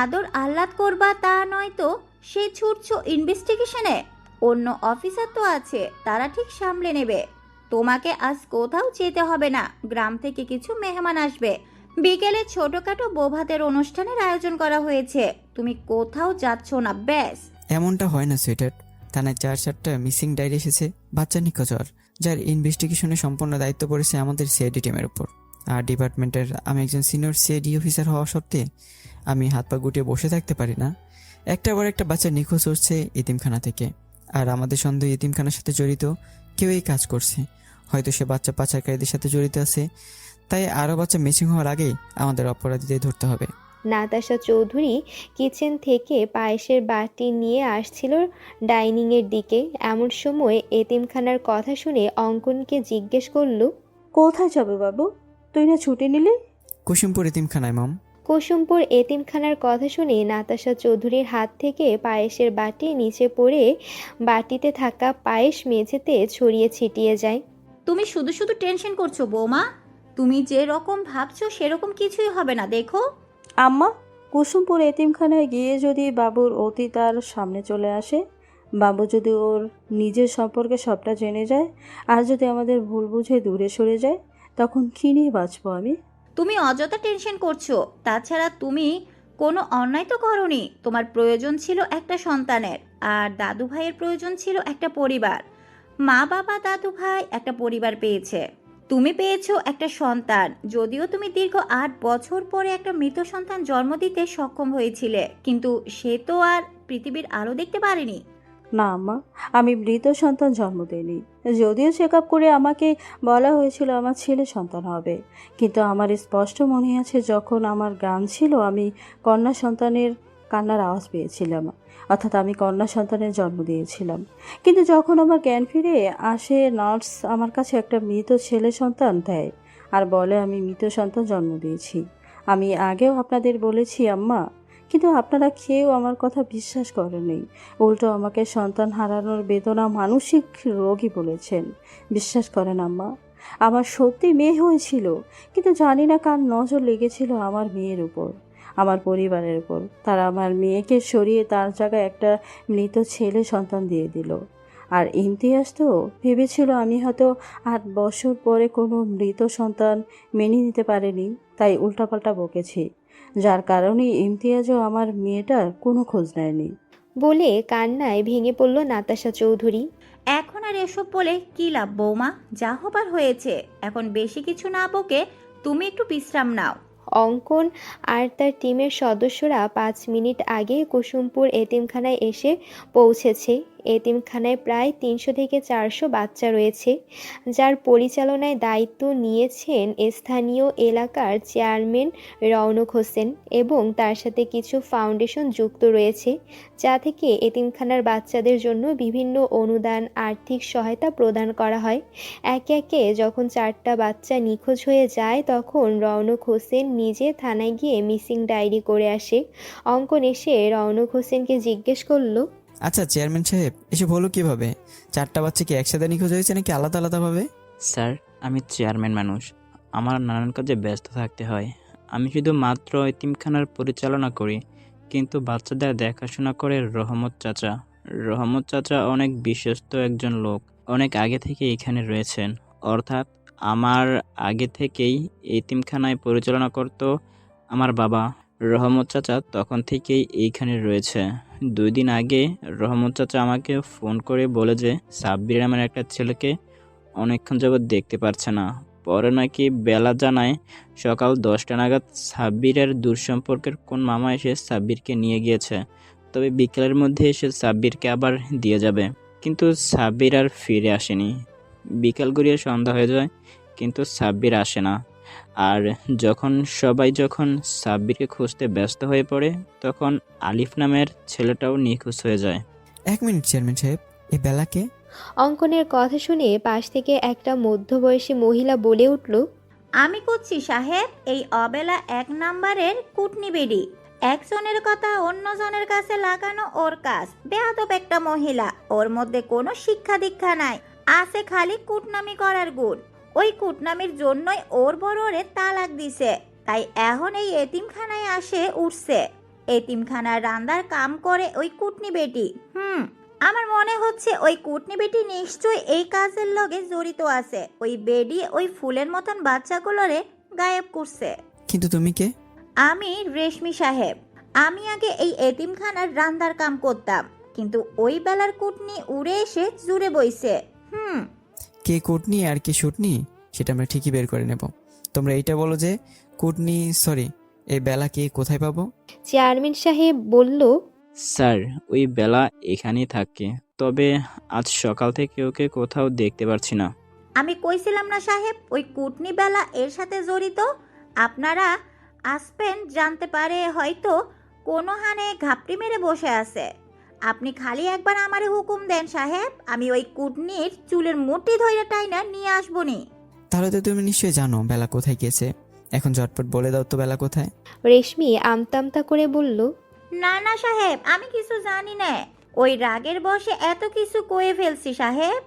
আদর আহ্লাদ করবা, তা নয় তো সে ছুটছো ইনভেস্টিগেশনে। অন্য অফিসার তো আছে, তারা ঠিক সামলে নেবে। তোমাকে আজ কোথাও যেতে হবে না, গ্রাম থেকে কিছু মেহমান আসবে। বিকেলে ছোটখাটো বৌভাতের অনুষ্ঠানের আয়োজন করা হয়েছে, তুমি কোথাও যাচ্ছ না, ব্যাস। এমনটা হয় না সুইটার, থানায় 4-7টা মিসিং ডায়েরি এসেছে, বাচ্চা নিখোঁজ হওয়ার, যার ইনভেস্টিগেশনের সম্পূর্ণ দায়িত্ব পড়েছে আমাদের সিআইডি টিমের উপর। আর ডিপার্টমেন্টের আমি একজন সিনিয়র সিআইডি অফিসার হওয়া সত্ত্বে আমি হাত পা গুটিয়ে বসে থাকতে পারি না। একটা বড় একটা বাচ্চা নিখোঁজ হচ্ছে এতিমখানা থেকে, আর আমাদের সন্দেহ এতিমখানার সাথে জড়িত কেউ এই কাজ করছে। হয়তো সে বাচ্চা পাচারকারীদের সাথে জড়িত আছে, তাই আরও বাচ্চা মিসিং হওয়ার আগেই আমাদের অপরাধীদের ধরতে হবে। নাতাশা চৌধুরী কিচেন থেকে পায়েসের বাটি নিয়ে আসছিল ডাইনিংয়ের দিকে। এমন সময় এতিমখানার কথা শুনে অঙ্কনকে জিজ্ঞেস করল, কোথায় যাবে বাবু? তুই না ছুটি নিলি? কুসুমপুর এতিমখানায় মম। কুসুমপুর এতিমখানার কথা শুনে নাতাশা চৌধুরীর হাত থেকে পায়েসের বাটি নিচে পড়ে বাটিতে থাকা পায়েস মেঝেতে ছড়িয়ে ছিটিয়ে যায়। তুমি শুধু শুধু টেনশন করছো বৌমা। তুমি যে রকম ভাবছো সেরকম কিছুই হবে না, দেখো। আম্মা, কুসুমপুর এতিমখানায় গিয়ে যদি বাবুর অতীত আর সামনে চলে আসে, বাবু যদি ওর নিজের সম্পর্কে সবটা জেনে যায়, আর যদি আমাদের ভুল বুঝে দূরে সরে যায়, তখন কী নিয়ে বাঁচবো আমি? তুমি অযথা টেনশন করছো। তাছাড়া তুমি কোনো অন্যায় তো করোনি। তোমার প্রয়োজন ছিল একটা সন্তানের, আর দাদু ভাইয়ের প্রয়োজন ছিল একটা পরিবার। মা বাবা দাদু ভাই একটা পরিবার পেয়েছে, তুমি পেয়েছো একটা সন্তান। যদিও তুমি দীর্ঘ 8 বছর পরে একটা মৃত সন্তান জন্ম দিতে সক্ষম হয়েছিলে, কিন্তু সে তো আর পৃথিবীর আলো দেখতে পারেনি। না আম্মা, আমি মৃত সন্তান জন্ম দিইনি। যদিও চেক আপ করে আমাকে বলা হয়েছিল আমার ছেলে সন্তান হবে, কিন্তু আমার স্পষ্ট মনে আছে যখন আমার গান ছিল আমি কন্যা সন্তানের কান্নার আওয়াজ পেয়েছিলাম, অর্থাৎ আমি কন্যা সন্তানের জন্ম দিয়েছিলাম। কিন্তু যখন আমার জ্ঞান ফিরে আসে, নার্স আমার কাছে একটা মৃত ছেলে সন্তান দেয় আর বলে আমি মৃত সন্তান জন্ম দিয়েছি। আমি আগেও আপনাদের বলেছি আম্মা, কিন্তু আপনারা কেউ আমার কথা বিশ্বাস করেননি। উল্টো আমাকে সন্তান হারানোর বেদনা মানসিক রোগী বলেছেন। বিশ্বাস করেন আম্মা, আমার সত্যি মেয়ে হয়েছিল, কিন্তু জানি না কার নজর লেগেছিল আমার মেয়ের উপর, আমার পরিবারের উপর। তারা আমার মেয়েকে সরিয়ে তার জায়গায় একটা মৃত ছেলে সন্তান দিয়ে দিল। আর ইমতিয়াজ তো ভেবেছিল আমি হয়তো 8 বছর পরে কোনো মৃত সন্তান মেনে নিতে পারেনি, তাই উল্টাপাল্টা বকেছি, যার কারণে ইমতিয়াজও আমার মেয়েটার কোনো খোঁজ নেয়নি। বলে কান্নায় ভেঙে পড়ল নাতাশা চৌধুরী। এখন আর এসব বলে কি লাভ বৌমা? যা হবার হয়েছে। এখন বেশি কিছু না বকে তুমি একটু বিশ্রাম নাও। অঙ্কন আর তার টিমের সদস্যরা 5 মিনিট আগে কুসুমপুর এতিমখানায় এসে পৌঁছেছে। এতিমখানায় প্রায় 300 থেকে 400 বাচ্চা রয়েছে, যার পরিচালনায় দায়িত্ব নিয়েছেন স্থানীয় এলাকার চেয়ারম্যান রওনক হোসেন, এবং তার সাথে কিছু ফাউন্ডেশন যুক্ত রয়েছে, যা থেকে এতিমখানার বাচ্চাদের জন্য বিভিন্ন অনুদান, আর্থিক সহায়তা প্রদান করা হয়। একে একে যখন 4টা বাচ্চা নিখোঁজ হয়ে যায়, তখন রওনক হোসেন নিজে থানায় গিয়ে মিসিং ডায়েরি করে আসে। অঙ্কন এসে রওনক হোসেনকে জিজ্ঞেস করলো, আচ্ছা চেয়ারম্যান সাহেব, এসব হলো কিভাবে? 4টা বাচ্চা কি একসাথে নিখোঁজ হয়েছে নাকি আলাদা আলাদাভাবে? স্যার, আমি চেয়ারম্যান মানুষ, আমার নানান কাজে ব্যস্ত থাকতে হয়। আমি শুধু মাত্র এতিমখানার পরিচালনা করি, কিন্তু বাচ্চাদের দেখাশোনা করে রহমত চাচা। রহমত চাচা অনেক বিশ্বস্ত একজন লোক, অনেক আগে থেকে এখানে রয়েছেন। অর্থাৎ আমার আগে থেকেই এতিমখানায় পরিচালনা করত আমার বাবা। রহমত চাচা তখন থেকেই এইখানে রয়েছে। 2 দিন আগে রহমত চাচা আমাকে ফোন করে বলে যে সাব্বির নামের একটা ছেলেকে অনেকক্ষণ যাবৎ দেখতে পারছে না। পরে নাকি বেলা জানায় সকাল 10টা নাগাদ সাব্বিরের দূরসম্পর্কের কোন মামা এসে সাব্বিরকে নিয়ে গিয়েছে, তবে বিকেলের মধ্যে এসে সাব্বিরকে আবার দিয়ে যাবে। কিন্তু সাব্বির আর ফিরে আসেনি। বিকেল গড়িয়ে সন্ধ্যা হয়ে যায়, কিন্তু সাব্বির আসে না। আর সবাই যখন সাব্বিরকে খুঁজতে ব্যস্ত হয়ে পড়ে, তখন আলিফ নামের ছেলেটাও নিখোঁজ হয়ে যায়। 1 মিনিট চেয়ারম্যান সাহেব, এই বেলাকে? অঙ্কনের কথা শুনে পাশ থেকে একটা মধ্যবয়সী মহিলা বলে উঠল, আমি করছি সাহেব, এই অবেলা 1 নাম্বারের কুটনি বেডি। একজনের কথা অন্যজনের কাছে লাগানো ওর কাজ। বেয়াদব একটা মহিলা, ওর মধ্যে কোনো শিক্ষা দীক্ষা নাই, আছে খালি কুটনামি করার গুণ। ওই কুটনামির জন্যই ওর বড় ওরে তালাক দিছে, তাই এখন এই এতিমখানায় আসে উঠছে। এতিমখানার রান্দার কাম করে ওই কুটনি বেটি। আমার মনে হচ্ছে ওই কুটনি বেটি নিশ্চয়ই এই কাজের লগে জড়িত আছে। ওই বেডি ওই ফুলের মতন বাচ্চাগুলোরে গায়েব করছে। কিন্তু তুমি কে? আমি রেশমি সাহেব। আমি আগে এই এতিমখানার রান্দার কাম করতাম, কিন্তু ওই বেলার কুটনি উড়ে এসে জুড়ে বইছে। কে কুটনি আর কে শুটনি সেটা আমরা ঠিকই বের করে নেব। তোমরা এইটা বলো যে কুটনি, সরি, এই বেলা কে কোথায় পাবো? চেয়ারম্যান সাহেব বলল, স্যার, ওই বেলা এখানেই থাকে, তবে আজ সকাল থেকে ওকে কোথাও দেখতে পারছি না। আমি কইছিলাম না সাহেব, ওই কুটনি বেলা এর সাথে জড়িত। আপনারা আসবেন জানতে পারে হয়তো কোনো হানে ঘাপটি মেরে বসে আছে। আপনি খালি একবার আমারে হুকুম দেন সাহেব, আমি ওই কুটনির চুলের মুঠি ধইরা টাইনা নিয়ে আসবনি। তাহলে তো তুমি নিশ্চয়ই জানো বেলা কোথায় গেছে। এখন ঝটপট বলে দাও তো বেলা কোথায়? রেশমি আমতা করে বলল, না না সাহেব, আমি কিছু জানি না। ওই রাগের বশে এত কিছু কয়ে ফেলছি সাহেব।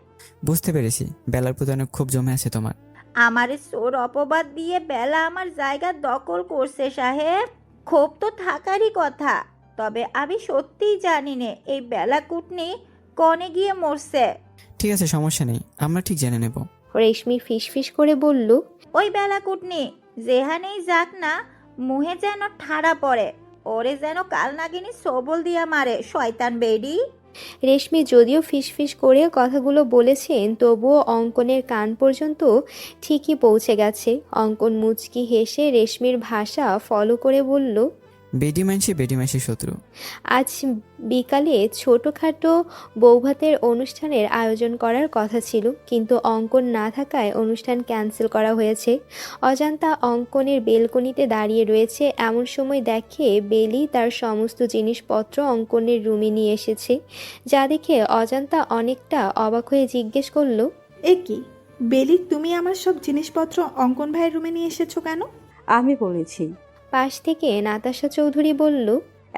বুঝতে পেরেছি, বেলার প্রতি অনেক ক্ষোভ জমে আছে তোমার। আমার চোর অপবাদ দিয়ে বেলা আমার জায়গা দখল করছে সাহেব। ক্ষোভ তো থাকারই কথা, তবে আমি সত্যিই জানি না এই বেলা কুটনি কনে গিয়ে মরছে। ঠিক আছে, সমস্যা নেই, আমরা ঠিক জেনে নেব। রেশমি ফিসফিস করে বলল, ওই বেলা কুটনি যেহানেই যাক না, মুহে যেন ঠাড়া পড়ে, ওরে যেন কাল নাগিনী সবল দিয়া মারে, শয়তান বেডি। রেশমি যদিও ফিসফিস করে কথাগুলো বলেছেন, তবুও অঙ্কনের কান পর্যন্ত ঠিকই পৌঁছে গেছে। অঙ্কন মুচকি হেসে রেশমির ভাষা ফলো করে বলল, বেডি মানসি শত্রু। আজ বিকালে ছোটোখাটো বৌভাতের অনুষ্ঠানের আয়োজন করার কথা ছিল, কিন্তু অঙ্কন না থাকায় অনুষ্ঠান ক্যান্সেল করা হয়েছে। অজান্তা অঙ্কনের বেলকনিতে দাঁড়িয়ে রয়েছে, এমন সময় দেখে বেলি তার সমস্ত জিনিসপত্র অঙ্কনের রুমে নিয়ে এসেছে, যা দেখে অজান্তা অনেকটা অবাক হয়ে জিজ্ঞেস করলো, এ কি বেলি, তুমি আমার সব জিনিসপত্র অঙ্কন ভাইয়ের রুমে নিয়ে এসেছো কেন? আমি বলেছি। পাশ থেকে নাতাশা চৌধুরী বলল,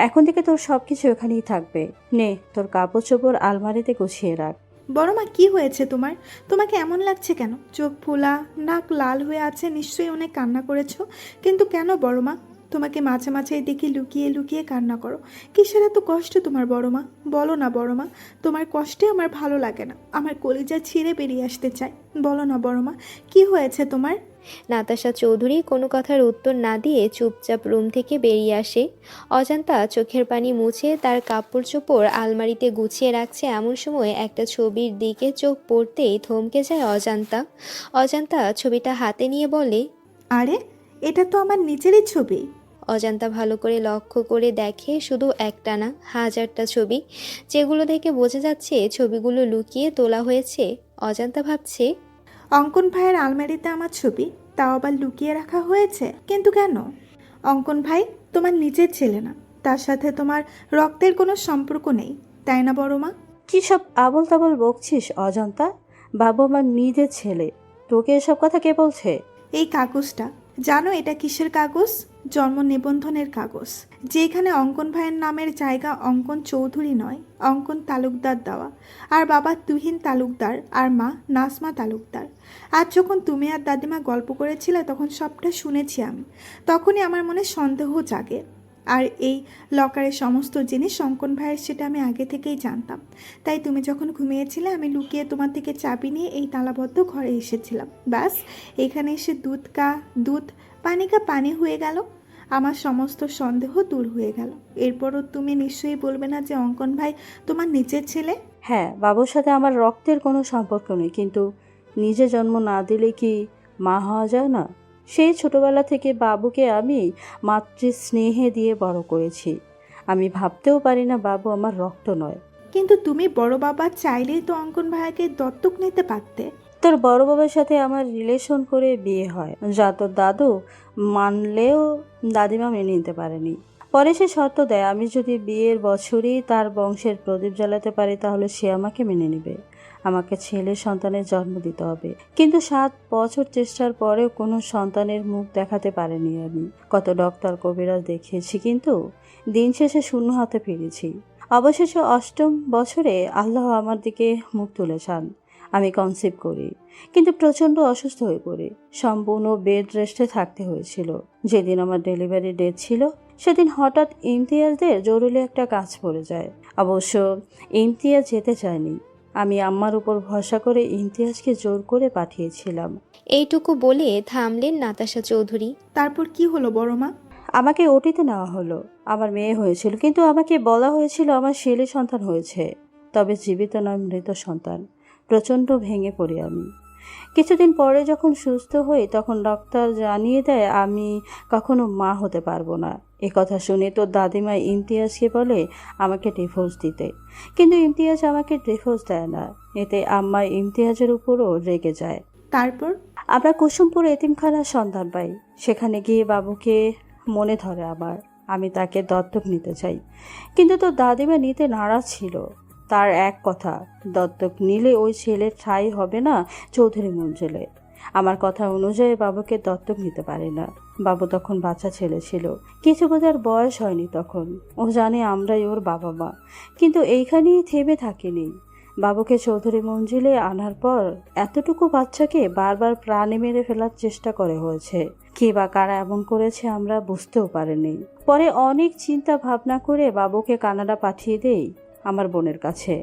এখন থেকে তোর সবকিছু এখানেই থাকবে। নে, তোর কাপড় চোপড় আলমারিতে গুছিয়ে রাখ। বড় মা, কি হয়েছে তোমার? তোমাকে এমন লাগছে কেন? চোখ ফোলা, নাক লাল হয়ে আছে, নিশ্চয়ই অনেক কান্না করেছো। কিন্তু কেন বড় মা? তোমাকে মাঝে মাঝে দেখি লুকিয়ে লুকিয়ে কান্না করো। কিসের এত কষ্ট তোমার বড় মা? বলো না বড় মা, তোমার কষ্টে আমার ভালো লাগে না, আমার কলিজা ছিঁড়ে বেরিয়ে আসতে চাই। বলো না বড় মা, কি হয়েছে তোমার? নাতাশা চৌধুরী কোনো কথার উত্তর না দিয়ে চুপচাপ রুম থেকে বেরিয়ে আসে। অজান্তা চোখের পানি মুছে তার কাপড় চোপড় আলমারিতে গুছিয়ে রাখছে, এমন সময় একটা ছবির দিকে চোখ পড়তেই থমকে যায় অজান্তা ছবিটা হাতে নিয়ে বলে, আরে, এটা তো আমার নিজেরই ছবি। অজান্তা ভালো করে লক্ষ্য করে দেখে শুধু একটা না, হাজারটা ছবি, যেগুলো দেখে বোঝা যাচ্ছে ছবিগুলো লুকিয়ে তোলা হয়েছে। অজান্তা ভাবছে, অঙ্কন ভাইয়ের আলমারিতে আমার ছবি, তাও আবার লুকিয়ে রাখা হয়েছে, কিন্তু কেন? অঙ্কন ভাই তোমার নিজের ছেলে না, তার সাথে তোমার রক্তের কোনো সম্পর্ক নেই, তাই না বড় মা? কি সব আবল তাবল বকছিস অজান্তা? বাবু আমার নিজের ছেলে, তোকে এসব কথা কে বলছে? এই কাগজটা, জানো এটা কিসের কাগজ? জন্ম নিবন্ধনের কাগজ, যেখানে অঙ্কন ভাইয়ের নামের জায়গা অঙ্কন চৌধুরী নয়, অঙ্কন তালুকদার দেওয়া। আর বাবা তুহিন তালুকদার, আর মা নাজমা তালুকদার। আজ যখন তুমি আর দাদিমা গল্প করেছিলে তখন সবটা শুনেছি আমি, তখনই আমার মনে সন্দেহ জাগে। আর এই লকারের সমস্ত জিনিস অঙ্কন ভাইয়ের, সেটা আমি আগে থেকেই জানতাম। তাই তুমি যখন ঘুমিয়েছিলে আমি লুকিয়ে তোমার থেকে চাবি নিয়ে এই তালাবদ্ধ ঘরে এসেছিলাম। ব্যাস, এখানে এসে দুধ কা দুধ, পানি কা পানি হয়ে গেল। আমার সমস্ত সন্দেহ দূর হয়ে গেল। এরপরও তুমি নিশ্চয়ই বলবে না যে অঙ্কন ভাই তোমার নিজের ছেলে? হ্যাঁ, বাবুর সাথে আমার রক্তের কোনো সম্পর্ক নেই, কিন্তু নিজে জন্ম না দিলে কি মা হওয়া যায় না? সেই ছোটবেলা থেকে বাবুকে আমি মাতৃ স্নেহে দিয়ে বড় করেছি। আমি ভাবতেও পারি না বাবু আমার রক্ত নয়। কিন্তু তুমি বড় বাবা চাইলেই তো অঙ্কন ভাইকে দত্তক নিতে পারতে। তোর বড় বাবার সাথে আমার রিলেশন করে বিয়ে হয়, যা তোর দাদু মানলেও দাদিমা মেনে নিতে পারেনি। পরে সে শর্ত দেয়, আমি যদি বিয়ের বছরই তার বংশের প্রদীপ জ্বালাতে পারি তাহলে সে আমাকে মেনে নেবে, আমাকে ছেলে সন্তানের জন্ম দিতে হবে। কিন্তু 7 বছর চেষ্টার পরেও কোনো সন্তানের মুখ দেখাতে পারিনি আমি। কত ডক্টর কবিরাজ দেখিয়েছি, কিন্তু দিন শেষে শূন্য হাতে ফিরেছি। অবশেষে 8ম বছরে আল্লাহ আমার দিকে মুখ তুলেছেন। আমি কনসিভ করি, কিন্তু প্রচণ্ড অসুস্থ হয়ে পড়ি। সম্পূর্ণ বেড রেস্টে থাকতে হয়েছিল। যেদিন আমার ডেলিভারি ডেট ছিল সেদিন হঠাৎ ইমতিয়াজদের জরুরি একটা কাজ পড়ে যায়। অবশ্য ইমতিয়াজ যেতে চায়নি, আমি আম্মার উপর ভরসা করে ইমতিয়াজকে জোর করে পাঠিয়েছিলাম। এইটুকু বলে থামলেন নাতাশা চৌধুরী। তারপর কি হলো বড় মা? আমাকে ওটিতে নেওয়া হলো। আমার মেয়ে হয়েছিল, কিন্তু আমাকে বলা হয়েছিল আমার ছেলে সন্তান হয়েছে, তবে জীবিত নয়, মৃত সন্তান। প্রচণ্ড ভেঙে পড়ি আমি। কিছুদিন পরে যখন সুস্থ হই তখন ডাক্তার জানিয়ে দেয় আমি কখনো মা হতে পারবো না। কথা শুনে তো দাদিমা ইমতিয়াজকে বলে আমাকে ডিভোর্স দিতে, কিন্তু ইমতিয়াজ আমাকে ডিভোর্স দেয় না। এতে আম্মা ইমতিয়াজের উপরও রেগে যায়। তারপর? আমরা কুসুমপুর এতিমখানার সন্ধান পাই। সেখানে গিয়ে বাবুকে মনে ধরে আমার, আমি তাকে দত্তক নিতে চাই, কিন্তু তো দাদিমা নিতে নারাজ ছিল। তার এক কথা, দত্তক নিলে ওই ছেলের ঠাঁই হবে না চৌধুরী মঞ্জিলে। আমার কথা অনুযায়ী বাবুকে দত্তক নিতে পারি না। বাবু তখন বাচ্চা ছেলে ছিল, কিছু বোঝার বয়স হয়নি তখন। ও জানে আমরাই ওর বাবা মা, কিন্তু এইখানেই থেমে থাকিনি। বাবুকে চৌধুরী মঞ্জিলে আনার পর এতটুকু বাচ্চাকে বারবার প্রাণে মেরে ফেলার চেষ্টা করে হয়েছে। কে বা কারা এমন করেছে আমরা বুঝতেও পারিনি। পরে অনেক চিন্তা ভাবনা করে বাবুকে কানাডা পাঠিয়ে দেই আমার বোনের কাছে।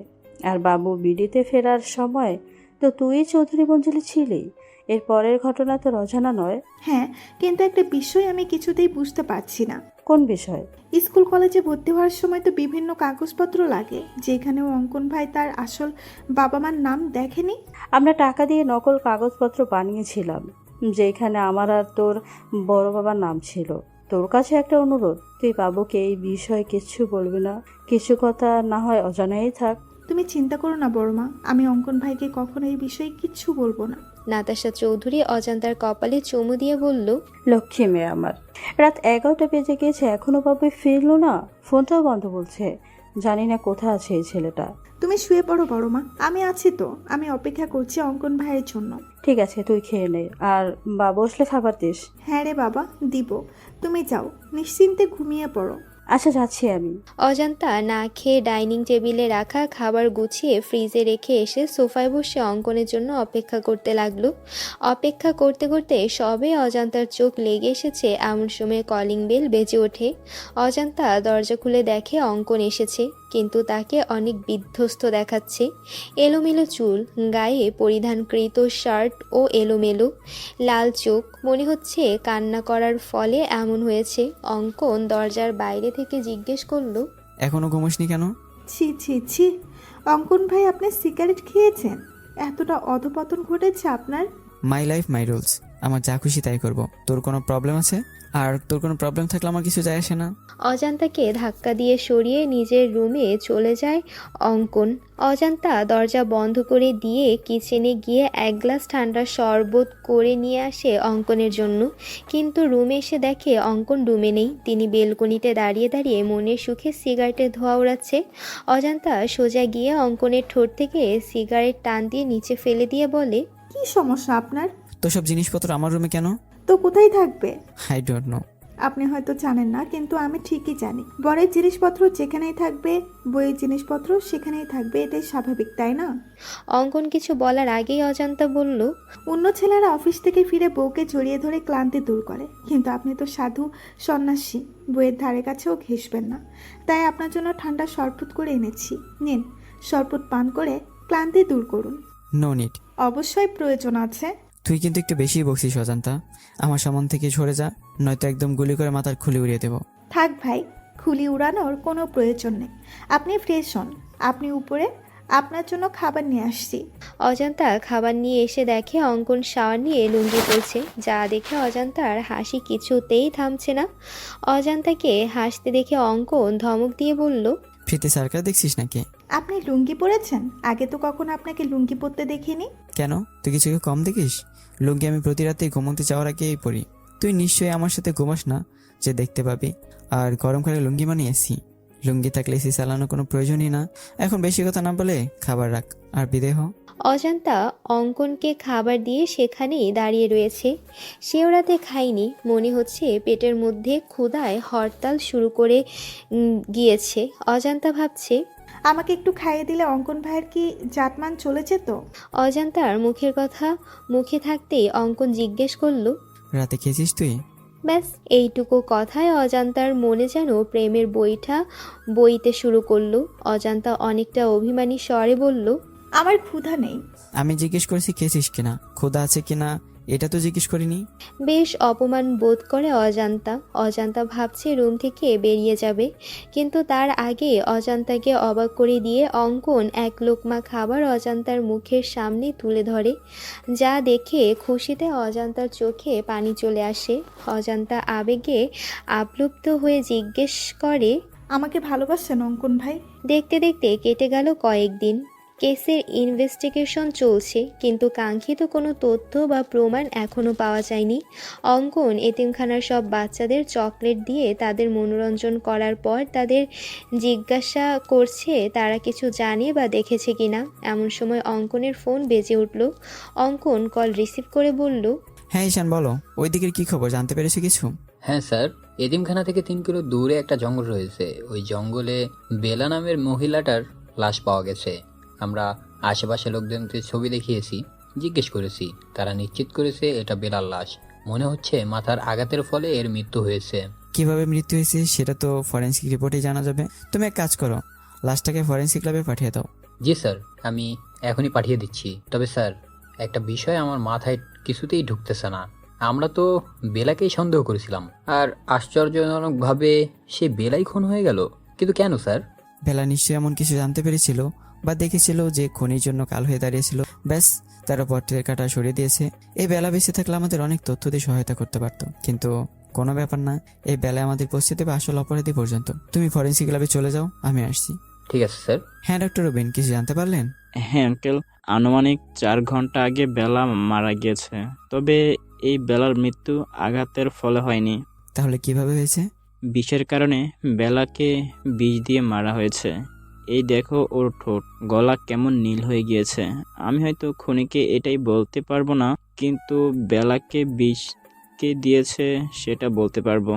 আর বাবু বিডিতে ফেরার সময় তো তুই চৌধুরী মঞ্জিলে ছিলি। এর পরের ঘটনা তো অজানা নয়। হ্যাঁ, কিন্তু একটা বিষয় আমি কিছুতেই বুঝতে পারছি না। কোন বিষয়? স্কুল কলেজে ভর্তি হওয়ার সময় তো বিভিন্ন কাগজপত্র লাগে, যেখানেও অঙ্কন ভাই তার আসল বাবা মার নাম দেখেনি। আমরা টাকা দিয়ে নকল কাগজপত্র বানিয়েছিলাম, যেখানে আমার আর তোর বড় বাবার নাম ছিল। তোর কাছে একটা অনুরোধ, তুই বাবুকে এই বিষয়ে কিচ্ছু বলবি না। কিছু কথা না হয় অজানাই থাক। তুমি চিন্তা করো না বড়মা, আমি অঙ্কন ভাইকে কখনো এই বিষয়ে কিচ্ছু বলবো না। নাতাশা চৌধুরী অজান্তার কপালে চুমু দিয়ে বলল, লক্ষ্মী মেয়ে আমার। রাত 11টা বেজে গিয়েছে, এখনো বাবু ফিরলো না। ফোনটাও বন্ধ বলছে। জানি না কোথায় আছে এই ছেলেটা। তুমি শুয়ে পড়ো বড়মা, আমি আছি তো। আমি অপেক্ষা করছি অঙ্কন ভাইয়ের জন্য। ঠিক আছে, তুই খেয়ে নে, আর বাবু আসলে খাবার দিস। হ্যাঁ রে বাবা, দিব। তুমি যাও, নিশ্চিন্তে ঘুমিয়ে পড়ো। আচ্ছা, যাচ্ছি আমি। অজান্তা না খেয়ে ডাইনিং টেবিলে রাখা খাবার গুছিয়ে ফ্রিজে রেখে এসে সোফায় বসে অঙ্কনের জন্য অপেক্ষা করতে লাগলো। অপেক্ষা করতে করতে সবে অজান্তার চোখ লেগে এসেছে এমন সময় কলিং বেল বেজে ওঠে। অজান্তা দরজা খুলে দেখে অঙ্কন এসেছে, কিন্তু তাকে অনেক বিধ্বস্ত দেখাচ্ছে। এলোমেলো চুল, গায়ে পরিধানকৃত শার্ট ও এলোমেলো, লাল চোখ, মনে হচ্ছে কান্না করার ফলে এমন হয়েছে। অঙ্কন দরজার বাইরে থেকে জিজ্ঞেস করলো, এখনো ঘুমোসনি কেন? ছি ছি ছি, অঙ্কন ভাই আপনি সিগারেট খেয়েছেন? এতটা অধপতন ঘটেছে আপনার? মাই লাইফ মাই রুলস, আমার যা খুশি তাই করব। তোর কোনো প্রবলেম আছে? আর তোর কোনো প্রবলেম থাকলে আমার কিছু যায় আসে না। অজান্তাকে ধাক্কা দিয়ে সরিয়ে নিজের রুমে চলে যায় অঙ্কন। অজান্তা দরজা বন্ধ করে দিয়ে কিচেনে গিয়ে এক গ্লাস ঠান্ডা শরবত করে নিয়ে আসে অঙ্কনের জন্য, কিন্তু রুমে এসে দেখে অঙ্কন রুমে নেই। তিনি বেলকনিতে দাঁড়িয়ে দাঁড়িয়ে মনের সুখে সিগারেটের ধোঁয়া উড়াচ্ছে। অজান্তা সোজা গিয়ে অঙ্কনের ঠোঁট থেকে সিগারেট টান দিয়ে নিচে ফেলে দিয়ে বলে, কি সমস্যা আপনার? তো সব জিনিসপত্র আমার রুমে কেন? তো কোথায় থাকবে? I don't know. আপনি হয়তো জানেন না, কিন্তু আমি ঠিকই জানি। বরের জিনিসপত্র যেখানেই থাকবে, বইয়ের জিনিসপত্র সেখানেই থাকবে। এটাই স্বাভাবিক, তাই না? অঙ্কন কিছু বলার আগেই অজান্তা বলল, অন্য ছেলেরা অফিস থেকে ফিরে বউকে জড়িয়ে ধরে ক্লান্তি দূর করে, কিন্তু আপনি তো সাধু সন্ন্যাসী, বইয়ের ধারে কাছেও ঘেঁষবেন না। তাই আপনার জন্য ঠান্ডা শরবত করে এনেছি, নিন। শরবত পান করে ক্লান্তি দূর করুন। No need. অবশ্যই প্রয়োজন আছে। তুই কিন্তু একটু বেশি বকছিস অজান্তা। আমার সামন থেকে সরে যা, নয়তো একদম গুলি করে মাথার খুলি উড়িয়ে দেবো। থাক ভাই, খুলি উড়ানোর কোনো প্রয়োজন নেই। আপনি ফ্রেশ হন, আপনি উপরে, আপনার জন্য খাবার নিয়ে আসছি। অজান্তা খাবার নিয়ে এসে দেখে অঙ্কন শাওয়ার নিয়ে লুঙ্গি পড়ছে, যা দেখে অজান্তার হাসি কিছুতেই থামছে না। অজান্তাকে হাসতে দেখে অঙ্কন ধমক দিয়ে বলল, ফ্রিতে সার্কাস দেখছিস নাকি? আপনি লুঙ্গি পরেছেন? আগে তো কখনো আপনাকে লুঙ্গি পরতে দেখিনি। কেন, তুই কিছু কম দেখিস? লুঙ্গি আমি প্রতি রাতে ঘুমোতে যাওয়ার আগেই পরি। তুই নিশ্চয়ই আমার সাথে ঘুমাস না যে দেখতে পাবি। আর গরমকালে লুঙ্গি মানে এসি। লুঙ্গি থাকলে এসি চালানোর কোনো প্রয়োজনই না। এখন বেশি কথা না বলে খাবার রাখ আর বিদেয় হ। অজান্তা অঙ্কনকে খাবার দিয়ে সেখানেই দাঁড়িয়ে রয়েছে। সেও রাতে খায়নি, মনে হচ্ছে পেটের মধ্যে ক্ষুধায় হরতাল শুরু করে গিয়েছে। অজান্তা ভাবছে, আমাকে একটু খাইয়ে দিলে অঙ্কন ভাইয়ের কি জাতমান চলে যেত? অজান্তার মুখের কথা মুখে থাকতেই অঙ্কন জিজ্ঞেস করলো, রাতে খেয়েছিস তুই? ব্যাস এইটুকু কথায় অজান্তার মনে যেন প্রেমের বইটা বইতে শুরু করলো। অজান্তা অনেকটা অভিমানী স্বরে বলল, আমার ক্ষুধা নেই। আমি জিজ্ঞেস করেছি খেয়েছিস কিনা, ক্ষুধা আছে কিনা এটা তো জিজ্ঞেস করিনি। বেশ অপমান বোধ করে অজান্তা ভাবছে রুম থেকে বেরিয়ে যাবে, কিন্তু তার আগে অজান্তাকে অবাক করে দিয়ে অঙ্কন এক লোকমা খাবার অজান্তার মুখের সামনে তুলে ধরে, যা দেখে খুশিতে অজান্তার চোখে পানি চলে আসে। অজান্তা আবেগে আপ্লুপ্ত হয়ে জিজ্ঞেস করে, আমাকে ভালোবাসেন অঙ্কন ভাই? দেখতে দেখতে কেটে গেল কয়েকদিন। কেসের ইনভেস্টিগেশন চলছে, কিন্তু কাঙ্ক্ষিত কোনো তথ্য বা প্রমাণ এখনও পাওয়া যায়নি। অঙ্কন এতিমখানার সব বাচ্চাদের চকলেট দিয়ে তাদের মনোরঞ্জন করার পর তাদের জিজ্ঞাসা করছে তারা কিছু জানে বা দেখেছে কিনা। এমন সময় অঙ্কনের ফোন বেজে উঠল। অঙ্কন কল রিসিভ করে বলল, হ্যাঁ ঈশান বলো, ওই দিকের কি খবর, জানতে পেরেছো কিছু? হ্যাঁ স্যার, এতিমখানা থেকে 3 কিলো দূরে একটা জঙ্গল রয়েছে। ওই জঙ্গলে বেলা নামের মহিলাটার লাশ পাওয়া গেছে। আমরা আশেপাশে লোকজনকে ছবি দেখিয়েছি, জিজ্ঞেস করেছি, তারা নিশ্চিত করেছে এটা বেলার লাশ। মনে হচ্ছে মাথার আঘাতের ফলে এর মৃত্যু হয়েছে। কিভাবে মৃত্যু হয়েছে সেটা তো ফরেন্সিক রিপোর্টে জানা যাবে। তুমি এক কাজ করো, লাশটাকে ফরেন্সিক ল্যাবে পাঠিয়ে দাও। জি স্যার, আমি এখনই পাঠিয়ে দিচ্ছি। তবে স্যার, একটা বিষয় আমার মাথায় কিছুতেই ঢুকতেছে না। আমরা তো বেলাকেই সন্দেহ করেছিলাম, আর আশ্চর্যজনকভাবে সে বেলাই খুন হয়ে গেল। কিন্তু কেন স্যার? বেলা নিশ্চয়ই এমন কিছু জানতে পেরেছিল বা দেখেছিল যে খনির জন্য কাল হয়ে দাঁড়িয়েছিল, ব্যাস তার পটের কাটা সরিয়ে দিয়েছে। এই বেলা বেঁচে থাকলে আমাদের অনেক তথ্য দিয়ে সহায়তা করতে পারতো, কিন্তু কোনো ব্যাপার না, এই বেলায় আমাদের পৌঁছে দেবে আসল অপরাধী পর্যন্ত। তুমি ফরেন্সিক ল্যাবে চলে যাও, আমি আসছি। ঠিক আছে স্যার। হ্যাঁ ডক্টর রবিন, কিছু জানতে পারলেন? হ্যাঁ আঙ্কেল, আনুমানিক 4 ঘন্টা আগে বেলা মারা গিয়েছে। তবে এই বেলার মৃত্যু আঘাতের ফলে হয়নি। তাহলে কিভাবে হয়েছে? বিষের কারণে বেলাকে বিষ দিয়ে মারা হয়েছে। এই দেখো ওর ঠোঁট, গলা কেমন নীল হয়ে গিয়েছে। আমি হয়তো খুনিকে এটাই বলতে পারবো না, কিন্তু বেলাকে বিষ কে দিয়েছে সেটা বলতে পারবো।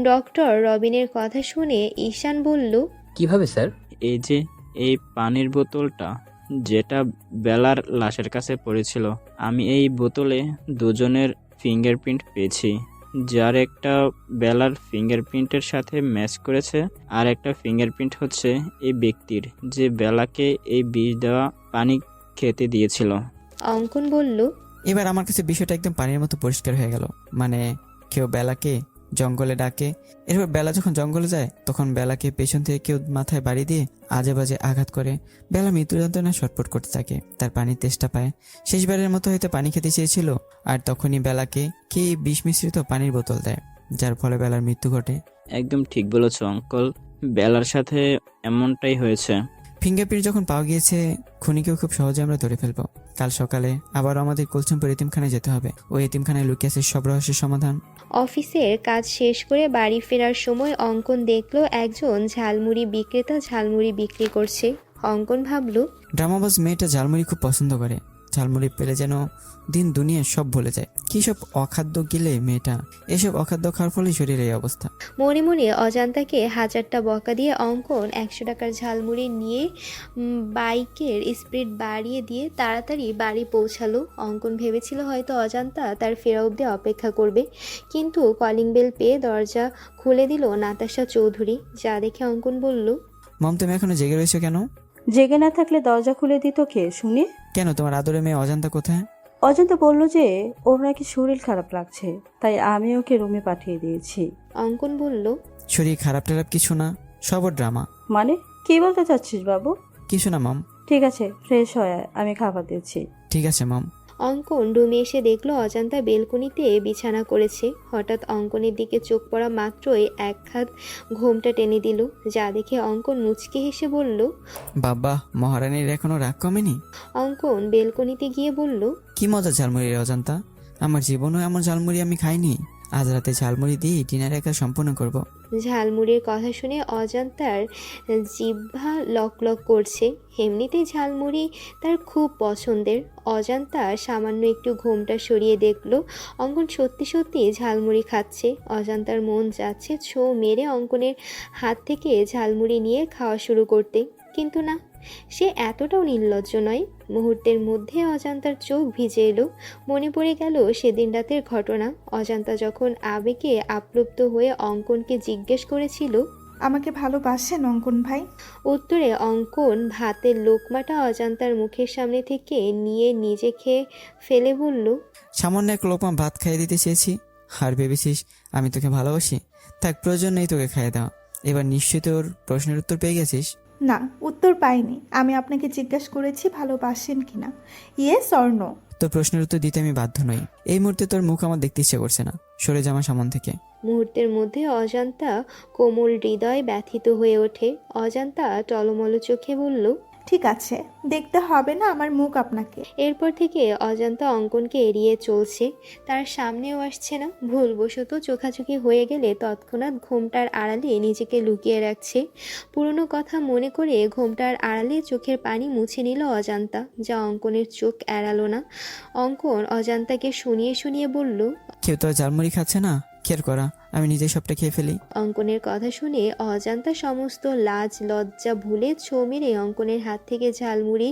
ডক্টর রবিনের কথা শুনে ঈশান বলল, কিভাবে স্যার? এই যে এই পানির বোতলটা যেটা বেলার লাশের কাছে পড়েছিল, আমি এই বোতলে দুজনের ফিঙ্গারপ্রিন্ট পেয়েছি। যার একটা বেলার ফিঙ্গারপ্রিন্টের সাথে ম্যাচ করেছে, আর একটা ফিঙ্গারপ্রিন্ট হচ্ছে এই ব্যক্তির যে বেলাকে এই বিষ দেওয়া পানি খেতে দিয়েছিল। অঙ্কন বলল, এবার আমার কাছে বিষয়টা একদম পানির মতো পরিষ্কার হয়ে গেল। মানে কেউ বেলাকে জঙ্গলে ডাকে, এরপর বেলা যখন জঙ্গলে যায় তখন বেলাকে পেছন থেকে কেউ মাথায় বাড়ি দিয়ে আজে বাজে আঘাত করে। বেলা মৃত্যু যন্ত্রণা ছটফট করতে থাকে, তার পানির তেষ্টা পায়। শেষবারের মতো হয়তো পানি খেতে চেয়েছিল, আর তখনই বেলাকে কে বিষ মিশ্রিত পানির বোতল দেয়, যার ফলে বেলার মৃত্যু ঘটে। একদম ঠিক বলেছো আঙ্কল, বেলার সাথে এমনটাই হয়েছে। ফিঙ্গারপ্রিন্ট যখন পাওয়া গিয়েছে, খুনিকেও খুব সহজে আমরা ধরে ফেলবো। কাল সকালে আবারও আমাদের কুলসুমপুর এতিমখানায় যেতে হবে। ওই এতিমখানায় লুকিয়ে আছে সব রহস্যের সমাধান। অফিসের কাজ শেষ করে বাড়ি ফেরার সময় অঙ্কন দেখলো একজন ঝালমুড়ি বিক্রেতা ঝালমুড়ি বিক্রি করছে। অঙ্কন ভাবলো, ড্রামাবাজ মেয়েটা ঝালমুড়ি খুব পছন্দ করে। ঝালমুড়ি পেলে যেন দিন দুনিয়া সব ভুলে যায়। কি সব অখাদ্য গিলে মেয়েটা, এসব অখাদ্য খাওয়ার ফলে শরীরের এই অবস্থা। মনে মনে অজান্তাকে 1000টা বকা দিয়ে অঙ্কন 100 টাকার ঝালমুড়ি নিয়ে বাইকের স্পিড বাড়িয়ে দিয়ে তাড়াতাড়ি বাড়ি পৌঁছালো। অঙ্কন ভেবেছিল হয়তো অজান্তা তার ফেরা অবধি অপেক্ষা করবে, কিন্তু কলিং বেল পেয়ে দরজা খুলে দিল নাতাশা চৌধুরী। যা দেখে অঙ্কন বলল, মম তুমি এখনো জেগে রয়েছো কেন? জেগে না থাকলে দরজা খুলে দিত কে শুনি? কেন, তোমার আদরের মেয়ে অজান্তা কোথায়? অজন্তা বলল যে ওর নাকি শরীর খারাপ লাগছে, তাই আমি ওকে রুমে পাঠিয়ে দিয়েছি। অঙ্কন বলল, শরীর খারাপ টারাপ কিছু না, সব ড্রামা। মানে কি বলতে চাচ্ছিস বাবু? কিছু না মম। ঠিক আছে, ফ্রেশ হয়ে আয়, আমি খাবার দিচ্ছি। ঠিক আছে মম। অঙ্কন রুমে এসে দেখলো অজান্তা বেলকনিতে বিছানা করেছে। হঠাৎ অঙ্কনের দিকে চোখ পড়া মাত্রই এক হাত ঘোমটা টেনে দিল। যা দেখে অঙ্কন মুচকে হেসে বলল, বাবা, মহারানীর এখনো রাগ কমেনি? অঙ্কন বেলকনিতে গিয়ে বলল, কি মজা ঝালমুড়ির অজান্তা, আমার জীবনেও এমন ঝালমুড়ি আমি খাইনি। আজ রাতে ঝালমুড়ি দিয়ে ডিনার একা সম্পূর্ণ করব। ঝালমুড়ির কথা শুনে অজান্তার জিহ্বা লক লক করছে। এমনিতেই ঝালমুড়ি তার খুব পছন্দের। অজান্তা সামান্য একটু ঘোমটা সরিয়ে দেখলো অঙ্কন সত্যি সত্যি ঝালমুড়ি খাচ্ছে। অজান্তার মন যাচ্ছে ছো মেরে অঙ্কনের হাত থেকে ঝালমুড়ি নিয়ে খাওয়া শুরু করতে, কিন্তু না, সে এতটাও নির্লজ্জ নয়। মুহূর্তের মধ্যে অজান্তার চোখ ভিজে এলো। মনে পড়ে গেল সেদিন রাতের ঘটনা। অজান্তা যখন আবেগে আপ্লুপ্ত হয়ে অঙ্কনকে জিজ্ঞেস করেছিল, আমাকে ভালোবাসেন অঙ্কন ভাই? উত্তরে অঙ্কন ভাতের লোকমাটা অজান্তার মুখের সামনে থেকে নিয়ে নিজে খেয়ে ফেলে বলল, সামান্য এক লোকমা ভাত খাইয়ে দিতে চেয়েছি, আর ভেবেছিস আমি তোকে ভালোবাসি? থাক, প্রয়োজন নেই তোকে খাইয়ে দেওয়া। এবার নিশ্চয়ই তোর প্রশ্নের উত্তর পেয়ে গেছিস। না, উত্তর পাইনি। আমি আপনাকে জিজ্ঞাসা করেছি ভালোবাসেন কিনা, ইয়েস অর নো। তোর প্রশ্নের উত্তর দিতে আমি বাধ্য নই। এই মুহূর্তে তোর মুখ আমার দেখতে ইচ্ছে করছে না, সরে যা আমার সামন থেকে। মুহূর্তের মধ্যে অজান্তা কোমল হৃদয় ব্যথিত হয়ে ওঠে। অজান্তা টলমল চোখে বলল, ঠিক আছে, দেখতে হবে না আমার মুখ আপনাকে। এরপর থেকে অজান্তা অঙ্কনকে এড়িয়ে চলছে, তার সামনেও আসছে না। ভুলবশত চোখাচোখি হয়ে গেলে তৎক্ষণাৎ ঘোমটার আড়ালে নিজেকে লুকিয়ে রাখছে। পুরনো কথা মনে করে ঘোমটার আড়ালে চোখের পানি মুছে নিল অজান্তা, যা অঙ্কনের চোখ এড়ালো না। অঙ্কন অজান্তাকে শুনিয়ে শুনিয়ে বলল, কেউ তো আর ঝালমুড়ি খাচ্ছে না, খেয়াল করা, আমি নিজেই সবটা খেয়ে ফেলি। অঙ্কনের কথা শুনে অজান্তা সমস্ত লাজ লজ্জা ভুলে ছোঁ মেরে অঙ্কনের হাত থেকে ঝালমুড়ি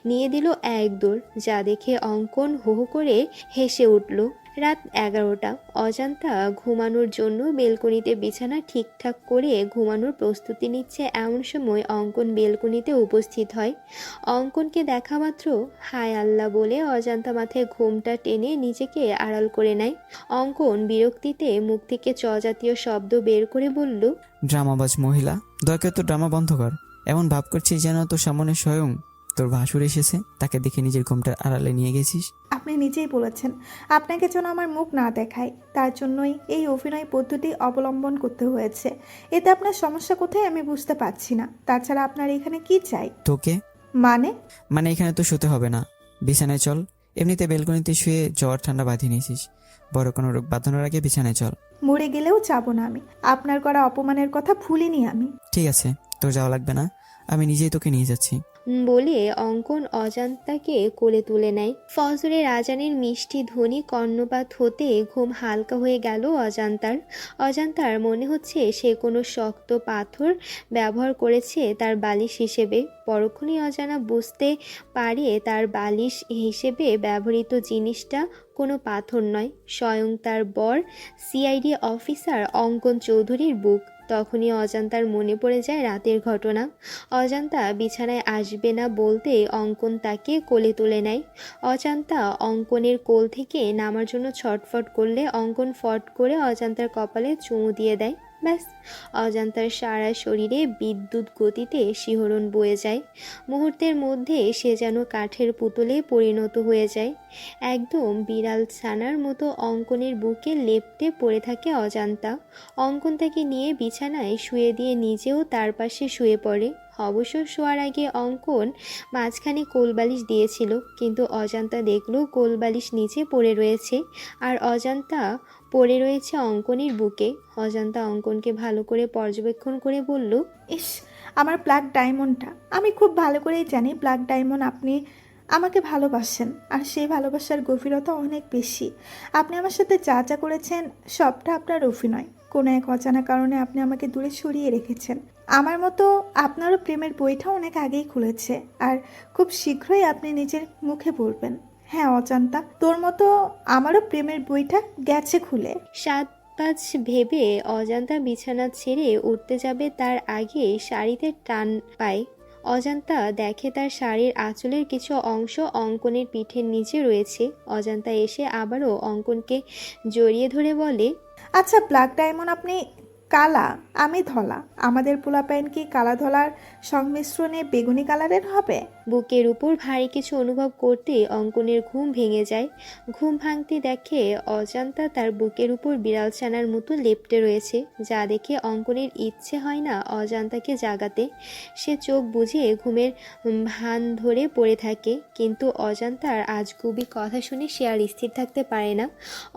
নিয়ে দিল এক দৌড়, যা দেখে অঙ্কন হো হো করে হেসে উঠল। রাত 11টা। অজান্তা ঘুমানোর জন্য বেলকনিতে বিছানা ঠিকঠাক করে ঘুমানোর প্রস্তুতি নিচ্ছে, এমন সময় অঙ্কন বেলকনিতে উপস্থিত হয়। অঙ্কনকে দেখা মাত্র হায় আল্লাহ বলে অজান্তা মাথায় ঘোমটা টেনে নিজেকে আড়াল করে নেয়। অঙ্কন বিরক্তিতে মুখ থেকে জাতীয় শব্দ বের করে বলল, ড্রামাবাজ মহিলা, দয়া করে তো ড্রামা বন্ধ কর। এমন ভাব করছিস যেন তোর সামনে স্বয়ং তোর ভাসুর এসেছে, তাকে দেখে নিজের ঘোমটার আড়ালে নিয়ে গেছিস। আপনি নিজেই বলেছেন আপনাকে যেন আমার মুখ না দেখায়, তার জন্যই এই অভিনয় পদ্ধতি অবলম্বন করতে হয়েছে। এতে আপনার সমস্যা কোথায় আমি বুঝতে পারছি না। তাছাড়া আপনার এখানে কি চাই? তোকে মানে এখানে তো শুতে হবে না, বিছানায় চল। এমনিতে বেলকনিতে শুয়ে জ্বর ঠান্ডা বাঁধিয়ে নিয়েছিস, বড় কোনো রোগ বাঁধানোর আগে বিছানায় চল। মরে গেলেও যাবো না আমি, আপনার করা অপমানের কথা ভুলিনি আমি। ঠিক আছে, তোর যাওয়া লাগবে না, আমি নিজেই তোকে নিয়ে যাচ্ছি। বলে অঙ্কন অজান্তাকে কোলে তুলে নেয়। ফজরের আজানের মিষ্টি ধ্বনি কর্ণপাত হতে ঘুম হালকা হয়ে গেল অজান্তার মনে হচ্ছে সে কোনো শক্ত পাথর ব্যবহার করেছে তার বালিশ হিসেবে। পরক্ষণেই অজানা বুঝতে পারে তার বালিশ হিসেবে ব্যবহৃত জিনিসটা কোনো পাথর নয়, স্বয়ং তার বর সিআইডি অফিসার অঙ্কন চৌধুরীর বুক। তখনই অজান্তার মনে পড়ে যায় রাতের ঘটনা। অজান্তা বিছানায় আসবে না বলতে অঙ্কন তাকে কোলে তুলে নেয়। অজান্তা অঙ্কনের কোল থেকে নামার জন্য ছটফট করলে অঙ্কন ফট করে অজান্তার কপালে চুমু দিয়ে দেয়। ব্যাস, অজান্তার সারা শরীরে বিদ্যুৎ গতিতে শিহরণ বয়ে যায়। মুহূর্তের মধ্যে সে যেন কাঠের পুতুলে পরিণত হয়ে যায়। একদম বিড়াল ছানার মতো অঙ্কনের বুকে লেপ্টে পড়ে থাকে অজান্তা। অঙ্কন তাকে নিয়ে বিছানায় শুয়ে দিয়ে নিজেও তার পাশে শুয়ে পড়ে। অবশ্য শোয়ার আগে অঙ্কন মাঝখানে কোলবালিশ দিয়েছিল, কিন্তু অজান্তা দেখলো কোলবালিশ নিচে পড়ে রয়েছে আর অজান্তা পড়ে রয়েছে অঙ্কনের বুকে। অজান্তা অঙ্কনকে ভালো করে পর্যবেক্ষণ করে বলল, ইস, আমার ব্ল্যাক ডায়মন্ডটা। আমি খুব ভালো করেই জানি ব্ল্যাক ডায়মন্ড আপনি আমাকে ভালোবাসেন, আর সেই ভালোবাসার গভীরতা অনেক বেশি। আপনি আমার সাথে যা যা করেছেন সবটা আপনার অভিনয়। কোনো এক অজানা কারণে আপনি আমাকে দূরে সরিয়ে রেখেছেন। আমার মতো আপনারও প্রেমের বইটা অনেক আগেই খুলেছে, আর খুব শীঘ্রই আপনি নিজের মুখে বলবেন, হ্যাঁ অজান্তা, তোর মতো আমারও প্রেমের বইটা গেছে খুলে। 7-5 ভেবে অজান্তা বিছানা ছেড়ে উঠতে যাবে, তার আগে শাড়িতে টান পায়। অজান্তা দেখে তার শাড়ির আঁচলের কিছু অংশ অঙ্কনের পিঠের নিচে রয়েছে। অজান্তা এসে আবারও অঙ্কনকে জড়িয়ে ধরে বলে, আচ্ছা ব্ল্যাক ডায়মন্ড আপনি কালা, আমি ধলা। আমাদের পোলাপাইন কি কালা ধলার সংমিশ্রণে বেগুনি কালারের হবে? বুকের উপর ভারী কিছু অনুভব করতে অঙ্কনের ঘুম ভেঙে যায়। ঘুম ভাঙতে দেখে অজান্তা তার বুকের উপর বিড়াল ছানার মতো লেপ্টে রয়েছে, যা দেখে অঙ্কনের ইচ্ছে হয় না অজান্তাকে জাগাতে। সে চোখ বুজে ঘুমের ভান ধরে পড়ে থাকে, কিন্তু অজান্তার আজগুবি কথা শুনে সে আর স্থির থাকতে পারে না।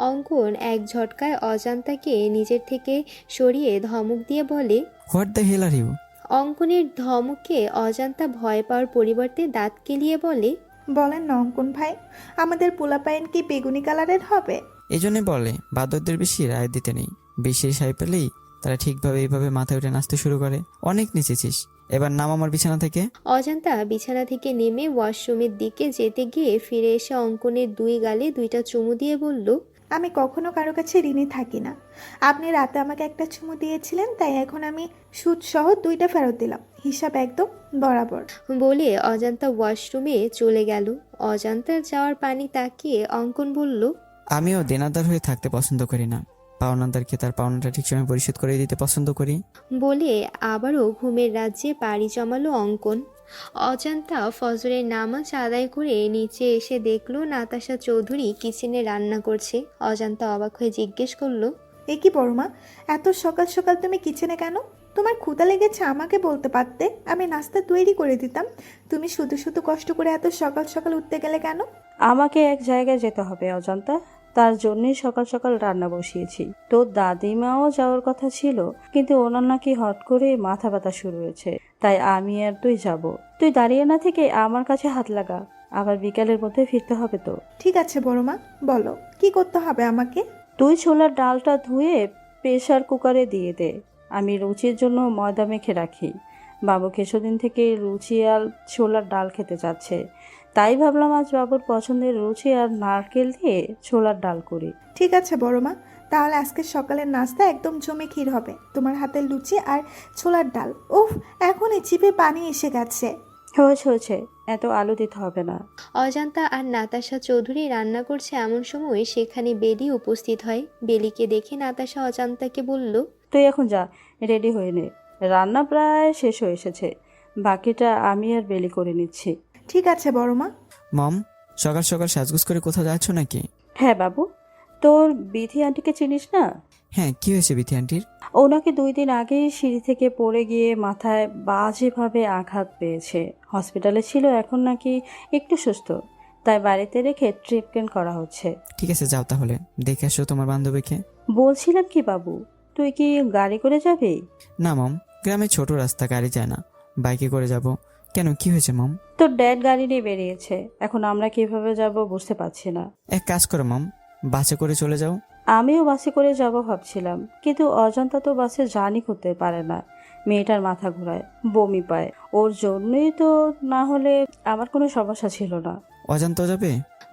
অঙ্কন এক ঝটকায় অজান্তাকে নিজের থেকে সরিয়ে ধমক দিয়ে বলে, what the hell are you? অঙ্কনের ধমকে অজান্তা ভয় পাওয়ার পরিবর্তে দাঁত কেলিয়ে বলে, বলেন না অঙ্কন ভাই, আমাদের পোলাপাইন কি বেগুনি কালারের হবে? এই জন্যে বলে বাদরদের বেশি রায় দিতে নেই। বেশির সাই পেলেই তারা ঠিকভাবে এইভাবে মাথায় উঠে নাচতে শুরু করে। অনেক নেচেছিস, এবার নাম আমার বিছানা থেকে। অজান্তা বিছানা থেকে নেমে ওয়াশরুমের দিকে যেতে গিয়ে ফিরে এসে অঙ্কনের 2 গালে 2টা চুমু দিয়ে বলল, আমি কখনো কারো কাছে ঋণী থাকি না। আপনি রাতে আমাকে একটা চুমু দিয়েছিলেন, তাই এখন আমি সুদ সহ 2টা ফেরত দিলাম। হিসাব একদম বরাবর। বলে অজান্তা ওয়াশরুমে চলে গেল। অজান্তার যাওয়ার পানি তাকিয়ে অঙ্কন বলল, আমিও দেনাদার হয়ে থাকতে পছন্দ করি না, পাওনাদারকে তার পাওনাটা ঠিক সময় পরিশোধ করে দিতে পছন্দ করি। বলে আবারও ঘুমের রাজ্যে পাড়ি জমালো অঙ্কন। অজান্তা ফজরের নামাজ আদায় করে নিচে এসে দেখলো নাতাশা চৌধুরী কিচেনে রান্না করছে। অজান্তা অবাক হয়ে জিজ্ঞেস করলো, এ কি বড়মা, এত সকাল সকাল তুমি কিচেনে কেন? তোমার ক্ষুধা লেগেছে আমাকে বলতে পারতে, আমি নাস্তা তৈরি করে দিতাম। তুমি শুধু শুধু কষ্ট করে এত সকাল সকাল উঠতে গেলে কেন? আমাকে এক জায়গায় যেতে হবে অজান্তা, তার জন্যই সকাল সকাল রান্না বসিয়েছি। তোর দাদিমাও যাওয়ার কথা ছিল, কিন্তু ওনার নাকি হট করে মাথা ব্যথা শুরু হয়েছে, তাই আমি আর তুই যাব। তুই দাঁড়িয়ে না থেকে আমার কাছে হাত লাগা, আবার বিকালের মধ্যে ফিরতে হবে তো। ঠিক আছে বড় মা, বলো কি করতে হবে আমাকে? তুই ছোলার ডালটা ধুয়ে প্রেসার কুকারে দিয়ে দে। আমি লুচির জন্য ময়দা মেখে রাখি। বাবু কিছুদিন থেকে লুচি আর ছোলার ডাল খেতে চাচ্ছে, তাই ভাবলাম আজ বাবুর পছন্দের লুচি আর নারকেল দিয়ে ছোলার ডাল করি। ঠিক আছে বড় মা, তাহলে আজকে সকালের নাস্তা একদম জমে ক্ষীর হবে, তোমার হাতের লুচি আর ছোলার ডাল। উফ, এখনই জিভে পানি এসে গেছে। হয়েছে, এত আলু দিতে হবে না। অজান্তা আর নাতাশা চৌধুরী রান্না করছে এমন সময় সেখানে বেলি উপস্থিত হয়। বেলিকে দেখে নাতাশা অজান্তাকে বলল, তুই এখন যা, রেডি হয়ে নে, রান্না প্রায় শেষ হয়ে এসেছে, বাকিটা আমি আর বেলি করে নিচ্ছি। ঠিক আছে বড় মা। মম, সকাল সকাল সাজগুজ করে কোথাও যাচ্ছ নাকি? হ্যাঁ বাবু, তোর বিথি আন্টিকে চিনিস না? হ্যাঁ, কি হয়েছে বিথি আন্টির? ওনাকে 2 দিন আগেই সিঁড়ি থেকে পড়ে গিয়ে মাথায় বাজেভাবে আঘাত পেয়েছে, হসপিটালে ছিল, এখন নাকি একটু সুস্থ, তাই বাড়িতে রেখে ট্রিটমেন্ট করা হচ্ছে। ঠিক আছে, যাও তাহলে দেখে আসো তোমার বান্ধবীকে। বলছিলাম কি বাবু, তুই কি গাড়ি করে যাবি? না মম, গ্রামে ছোট রাস্তা, গাড়ি যায় না, বাইকে করে যাব। কেন, কি হয়েছে মম? তোর ড্যাড গাড়ি নিয়ে বেরিয়েছে, এখন আমরা কিভাবে যাব বুঝতে পারছি না। এক কাজ করো মম, বাসে করে চলে যাও। আমিও বাসে করে যাব ভাবছিলাম, কিন্তু অজান্তা তো বাসে জার্নি করতে পারে না, মেয়েটার মাথা ঘোরায়, বমি পায়, ওর জন্যই তো, না হলে আমার কোনো সমস্যা ছিল না। অজান্তা যাবে?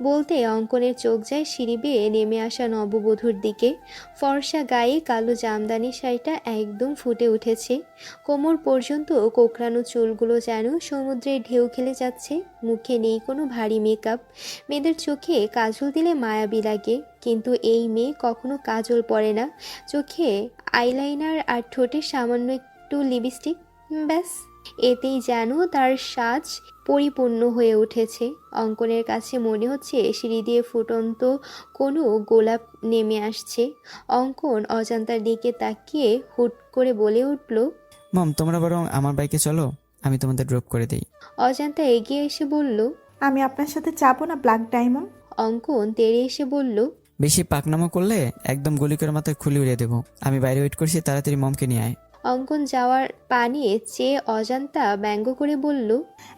বলতে অঙ্কনের চোখ যায় সিঁড়ি বেয়ে নেমে আসা নববধূর দিকে। ফর্সা গায়ে কালো জামদানি শাড়িটা একদম ফুটে উঠেছে, কোমর পর্যন্ত কোঁকড়ানো চুলগুলো যেন সমুদ্রের ঢেউ খেলে যাচ্ছে। মুখে নেই কোনো ভারী মেকআপ, মেয়েদের চোখে কাজল দিলে মায়াবী লাগে, কিন্তু এই মেয়ে কখনো কাজল পরে না, চোখে আইলাইনার আর ঠোঁটে সামান্য একটু লিপস্টিক, ব্যাস এতেই যেন তার সাজ পরিপূর্ণ হয়ে উঠেছে। অঙ্কনের কাছে মনে হচ্ছে সিঁড়ি দিয়ে ফুটন্ত কোনো গোলাপ নেমে আসছে। অঙ্কন অজান্তার দিকে তাকিয়ে হুট করে বলে উঠল, মম, তোমরা বরং আমার বাইকে চলো, আমি তোমাদের ড্রপ করে দিই। অজান্তা এগিয়ে এসে বলল, আমি আপনার সাথে যাবো না ব্ল্যাক ডায়মন্ড। অঙ্কন তেড়ে এসে বলল, বেশি পাকনামো করলে একদম গুলি করে মাথায় খুলি উড়িয়ে দেবো। আমি বাইরে ওয়েট করছি, তাড়াতাড়ি মমকে নিয়ে আয়। অঙ্কন যাওয়ার পানে চেয়ে অজান্তা ব্যঙ্গ করে বলল,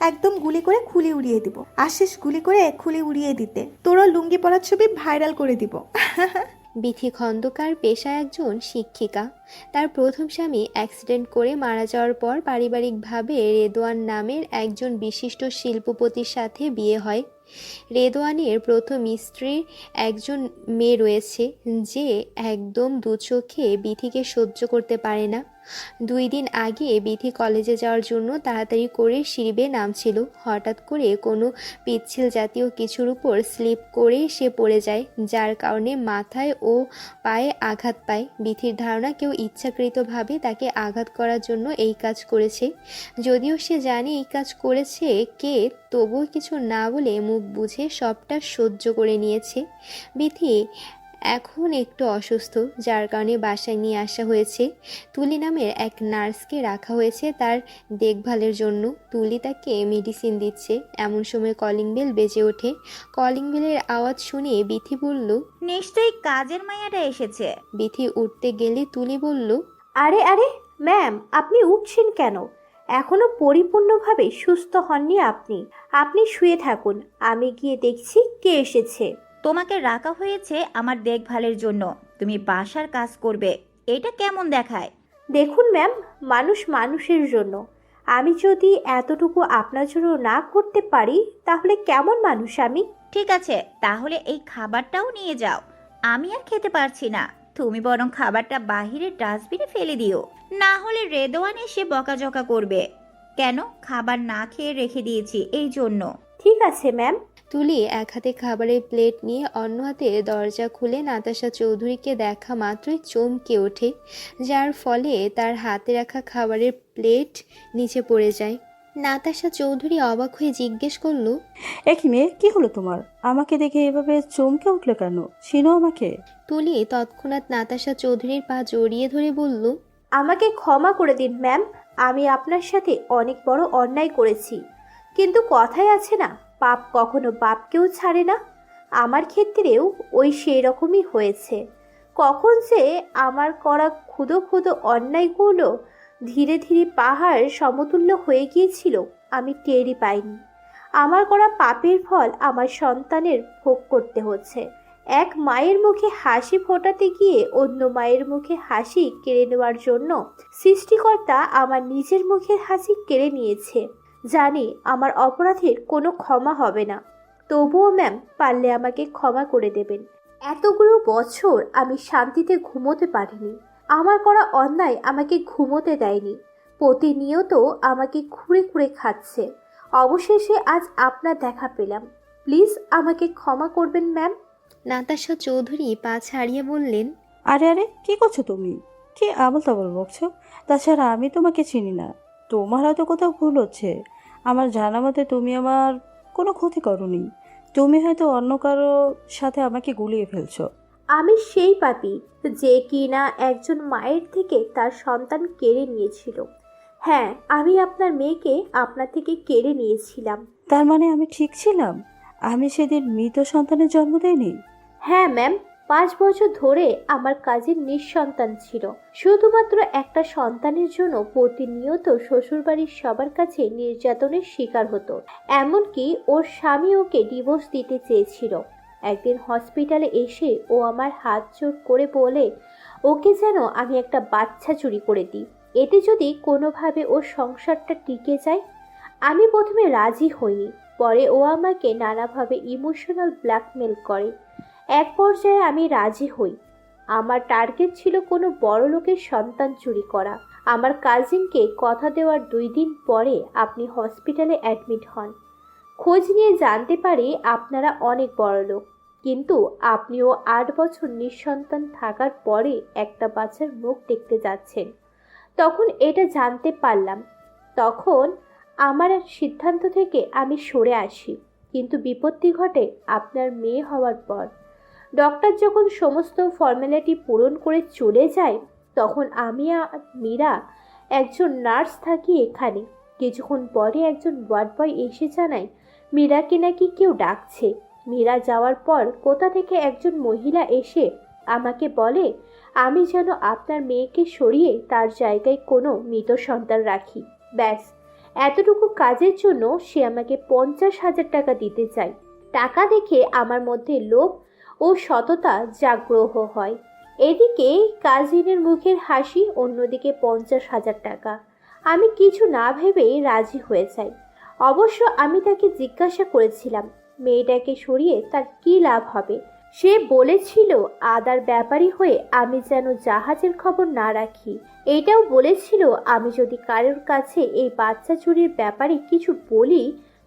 একদম গুলি করে খুলি উড়িয়ে দিব, আশিস গুলি করে খুলি উড়িয়ে দিতে, তোরও লুঙ্গি পরার ছবি ভাইরাল করে দিব। বিথি খন্দকার পেশায় একজন শিক্ষিকা। তার প্রথম স্বামী অ্যাক্সিডেন্ট করে মারা যাওয়ার পর পারিবারিকভাবে রেদওয়ান নামের একজন বিশিষ্ট শিল্পপতির সাথে বিয়ে হয়। রেদওয়ানের প্রথম স্ত্রীর একজন মেয়ে রয়েছে যে একদম দু চোখে বিথিকে সহ্য করতে পারে না। 2 দিন আগে বিথি কলেজে যাওয়ার জন্য তাড়াতাড়ি করে সিঁড়ি বেয়ে নামছিল, হঠাৎ করে কোনো পিচ্ছিল জাতীয় কিছুর উপর স্লিপ করে সে পড়ে যায়, যার কারণে মাথায় ও পায়ে আঘাত পায়। বিথির ধারণা কেউ ইচ্ছাকৃতভাবে তাকে আঘাত করার জন্য এই কাজ করেছে। যদিও সে জানে এই কাজ করেছে কে, তবুও কিছু না বলে মুখ বুঝে সবটা সহ্য করে নিয়েছে। বিথি এখন একটু অসুস্থ, যার কারণে বাসায় নিয়ে আসা হয়েছে। তুলি নামের এক নার্সকে রাখা হয়েছে তার দেখভালের জন্য। তুলি তাকে মেডিসিন দিচ্ছে। এমন সময় কলিং বেল বেজে ওঠে। কলিং বেলের আওয়াজ শুনে বিথি বলল, নিশ্চয়ই কাজের মাইয়াটা এসেছে। বিথি উঠতে গেলে তুলি বলল, আরে আরে ম্যাম, আপনি উঠছেন কেন? এখনো পরিপূর্ণভাবে সুস্থ হননি আপনি। আপনি শুয়ে থাকুন, আমি গিয়ে দেখছি কে এসেছে। তোমাকে রাখা হয়েছে আমার দেখভালের জন্য, তুমি বাসার কাজ করবে, এটা কেমন দেখায়? দেখুন ম্যাম, মানুষ মানুষের জন্য। আমি যদি এতটুকু আপনার জন্য না করতে পারি তাহলে কেমন মানুষ আমি? ঠিক আছে, তাহলে এই খাবারটাও নিয়ে যাও, আমি আর খেতে পারছি না। তুমি বরং খাবারটা বাহিরের ডাস্টবিনে ফেলে দিও, না হলে রেদওয়ান এসে বকাঝকা করবে। কেন, খাবার না খেয়ে রেখে দিয়েছি এই জন্য। ঠিক আছে ম্যাম। তুলি এক হাতে খাবারের প্লেট নিয়ে অন্য হাতে দরজা খুলে নাতাশা চৌধুরীকে দেখা মাত্রই চমকে ওঠে, যার ফলে তার হাতে রাখা খাবারের প্লেট নিচে পড়ে যায়। নাতাশা চৌধুরী অবাক হয়ে জিজ্ঞেস করলো, একই মেয়ে, কি হলো তোমার? আমাকে দেখে এভাবে চমকে উঠলো কেন? চিনো আমাকে? তুলি তৎক্ষণাৎ নাতাশা চৌধুরীর পা জড়িয়ে ধরে বলল, আমাকে ক্ষমা করে দিন ম্যাম, আমি আপনার সাথে অনেক বড় অন্যায় করেছি। কিন্তু কথায় আছে না, পাপ কখনো বাপকেও ছাড়ে না। আমার ক্ষেত্রেও ওই সেই রকমই হয়েছে। কখন যে আমার করা ক্ষুদো ক্ষুদো অন্যায়গুলো ধীরে ধীরে পাহাড় সমতুল্য হয়ে গিয়েছিল আমি টেরই পাইনি। আমার করা পাপের ফল আমার সন্তানের ভোগ করতে হচ্ছে। এক মায়ের মুখে হাসি ফোটাতে গিয়ে অন্য মায়ের মুখে হাসি কেড়ে নেওয়ার জন্য সৃষ্টিকর্তা আমার নিজের মুখের হাসি কেড়ে নিয়েছে। জানি আমার অপরাধের কোনো ক্ষমা হবে না, তবুও ম্যাম পারলে আমাকে ক্ষমা করে দেবেন। এতগুলো বছর আমি শান্তিতে ঘুমোতে পারিনি। আমার করা অন্যায় আমাকে ঘুমোতে দেয়নি, প্রতিনিয়ত আমাকে খুঁড়ে খুঁড়ে খাচ্ছে। অবশেষে আজ আপনার দেখা পেলাম, প্লিজ আমাকে ক্ষমা করবেন ম্যাম। নাতাশা চৌধুরী পা ছাড়িয়ে বললেন, আরে আরে, কি করছো তুমি? কি আবল তাবল বকছো? তাছাড়া আমি তোমাকে চিনি না। তোমার হয়তো কোথাও ভুল হচ্ছে। আমার জানা মতে তুমি আমার কোনো ক্ষতি করোনি। তুমি হয়তো অন্য কারো সাথে আমাকে গুলিয়ে ফেলছো। আমি সেই পাপী যে কিনা একজন মায়ের থেকে তার সন্তান কেড়ে নিয়েছিল। হ্যাঁ, আমি আপনার মেয়েকে আপনার থেকে কেড়ে নিয়েছিলাম। তার মানে আমি ঠিক ছিলাম? আমি সেদিন মৃত সন্তানের জন্ম দেইনি? হ্যাঁ ম্যাম, 5 বছর ধরে আমার কাজের নিঃসন্তান ছিল। শুধুমাত্র একটা সন্তানের জন্য প্রতিনিয়ত শ্বশুরবাড়ির সবার কাছে নির্যাতনের শিকার হতো। এমনকি ওর স্বামী ওকে ডিভোর্স দিতে চেয়েছিল। একদিন হসপিটালে এসে ও আমার হাত জোর করে বলে ওকে যেন আমি একটা বাচ্চা চুরি করে দিই, এতে যদি কোনোভাবে ওর সংসারটা টিকে যায়। আমি প্রথমে রাজি হইনি, পরে ও আমাকে নানাভাবে ইমোশনাল ব্ল্যাকমেল করে। এক পর্যায়ে আমি রাজি হই। আমার টার্গেট ছিল কোনো বড় লোকের সন্তান চুরি করা। আমার কাজিনকে কথা দেওয়ার 2 দিন পরে আপনি হসপিটালে অ্যাডমিট হন। খোঁজ নিয়ে জানতে পারি আপনারা অনেক বড় লোক, কিন্তু আপনিও 8 বছর নিঃসন্তান থাকার পরে একটা বাচ্চার মুখ দেখতে যাচ্ছেন। তখন এটা জানতে পারলাম। তখন আমার সিদ্ধান্ত থেকে আমি সরে আসি। কিন্তু বিপত্তি ঘটে আপনার মেয়ে হওয়ার পর। ডক্টর যখন সমস্ত ফর্মালিটি পূরণ করে চলে যায়, তখন আমি আর মীরা একজন নার্স থাকি এখানে। কিছুক্ষণ পরে একজন ওয়ার্ড বয় এসে জানায় মীরাকে নাকি কেউ ডাকছে। মীরা যাওয়ার পর কোথা থেকে একজন মহিলা এসে আমাকে বলে আমি যেন আপনার মেয়েকে সরিয়ে তার জায়গায় কোনো মৃত সন্তান রাখি। ব্যাস, এতটুকু কাজের জন্য সে আমাকে 50,000 টাকা দিতে চায়। টাকা দেখে আমার মধ্যে লোভ ও সততা জাগ্রহ হয়। এদিকে কাজিনের মুখের হাসি, অন্যদিকে 50,000 টাকা। আমি কিছু না ভেবেই রাজি হয়ে যাই। অবশ্য আমি তাকে জিজ্ঞাসা করেছিলাম মেয়েটাকে সরিয়ে তার কী লাভ হবে। সে বলেছিল আদার ব্যাপারী হয়ে আমি যেন জাহাজের খবর না রাখি। এটাও বলেছিল আমি যদি কারোর কাছে এই বাচ্চা চুরির ব্যাপারে কিছু বলি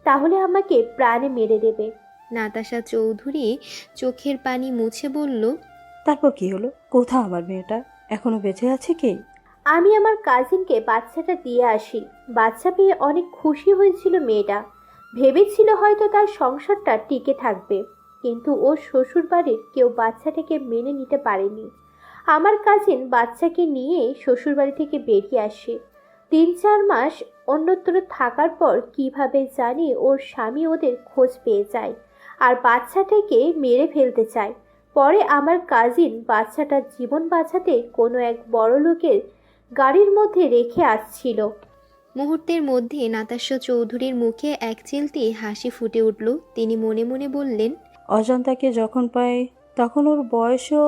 তাহলে আমাকে প্রাণে মেরে দেবে। নাতাশা চৌধুরী চোখের পানি মুছে বলল, তারপর কি হলো? কোথা আমার মেয়েটা? এখনো বেঁচে আছে কি? আমি আমার কাজিনকে বাচ্চাটা দিয়ে আসি। বাচ্চা পেয়ে অনেক খুশি হয়েছিল মেয়েটা। ভেবেছিল হয়তো তার সংসারটা টিকে থাকবে, কিন্তু ওর শ্বশুর বাড়ির কেউ বাচ্চাটাকে মেনে নিতে পারেনি। আমার কাজিন বাচ্চাকে নিয়ে শ্বশুরবাড়ি থেকে বেরিয়ে আসে। 3-4 মাস অন্যত্র থাকার পর কিভাবে জানি ওর স্বামী ওদের খোঁজ পেয়ে যায় আর বাচ্চাটাকে মেরে ফেলতে চায়। পরে আমার কাজিন বাচ্চাটার জীবন বাঁচাতে কোনো এক বড় লোকের গাড়ির মধ্যে রেখে আসছিল। মুহূর্তের মধ্যে নাতাশা চৌধুরীর মুখে এক চিলতে হাসি ফুটে উঠল। তিনি মনে মনে বললেন, অজন্তাকে যখন পাই তখন ওর বয়সও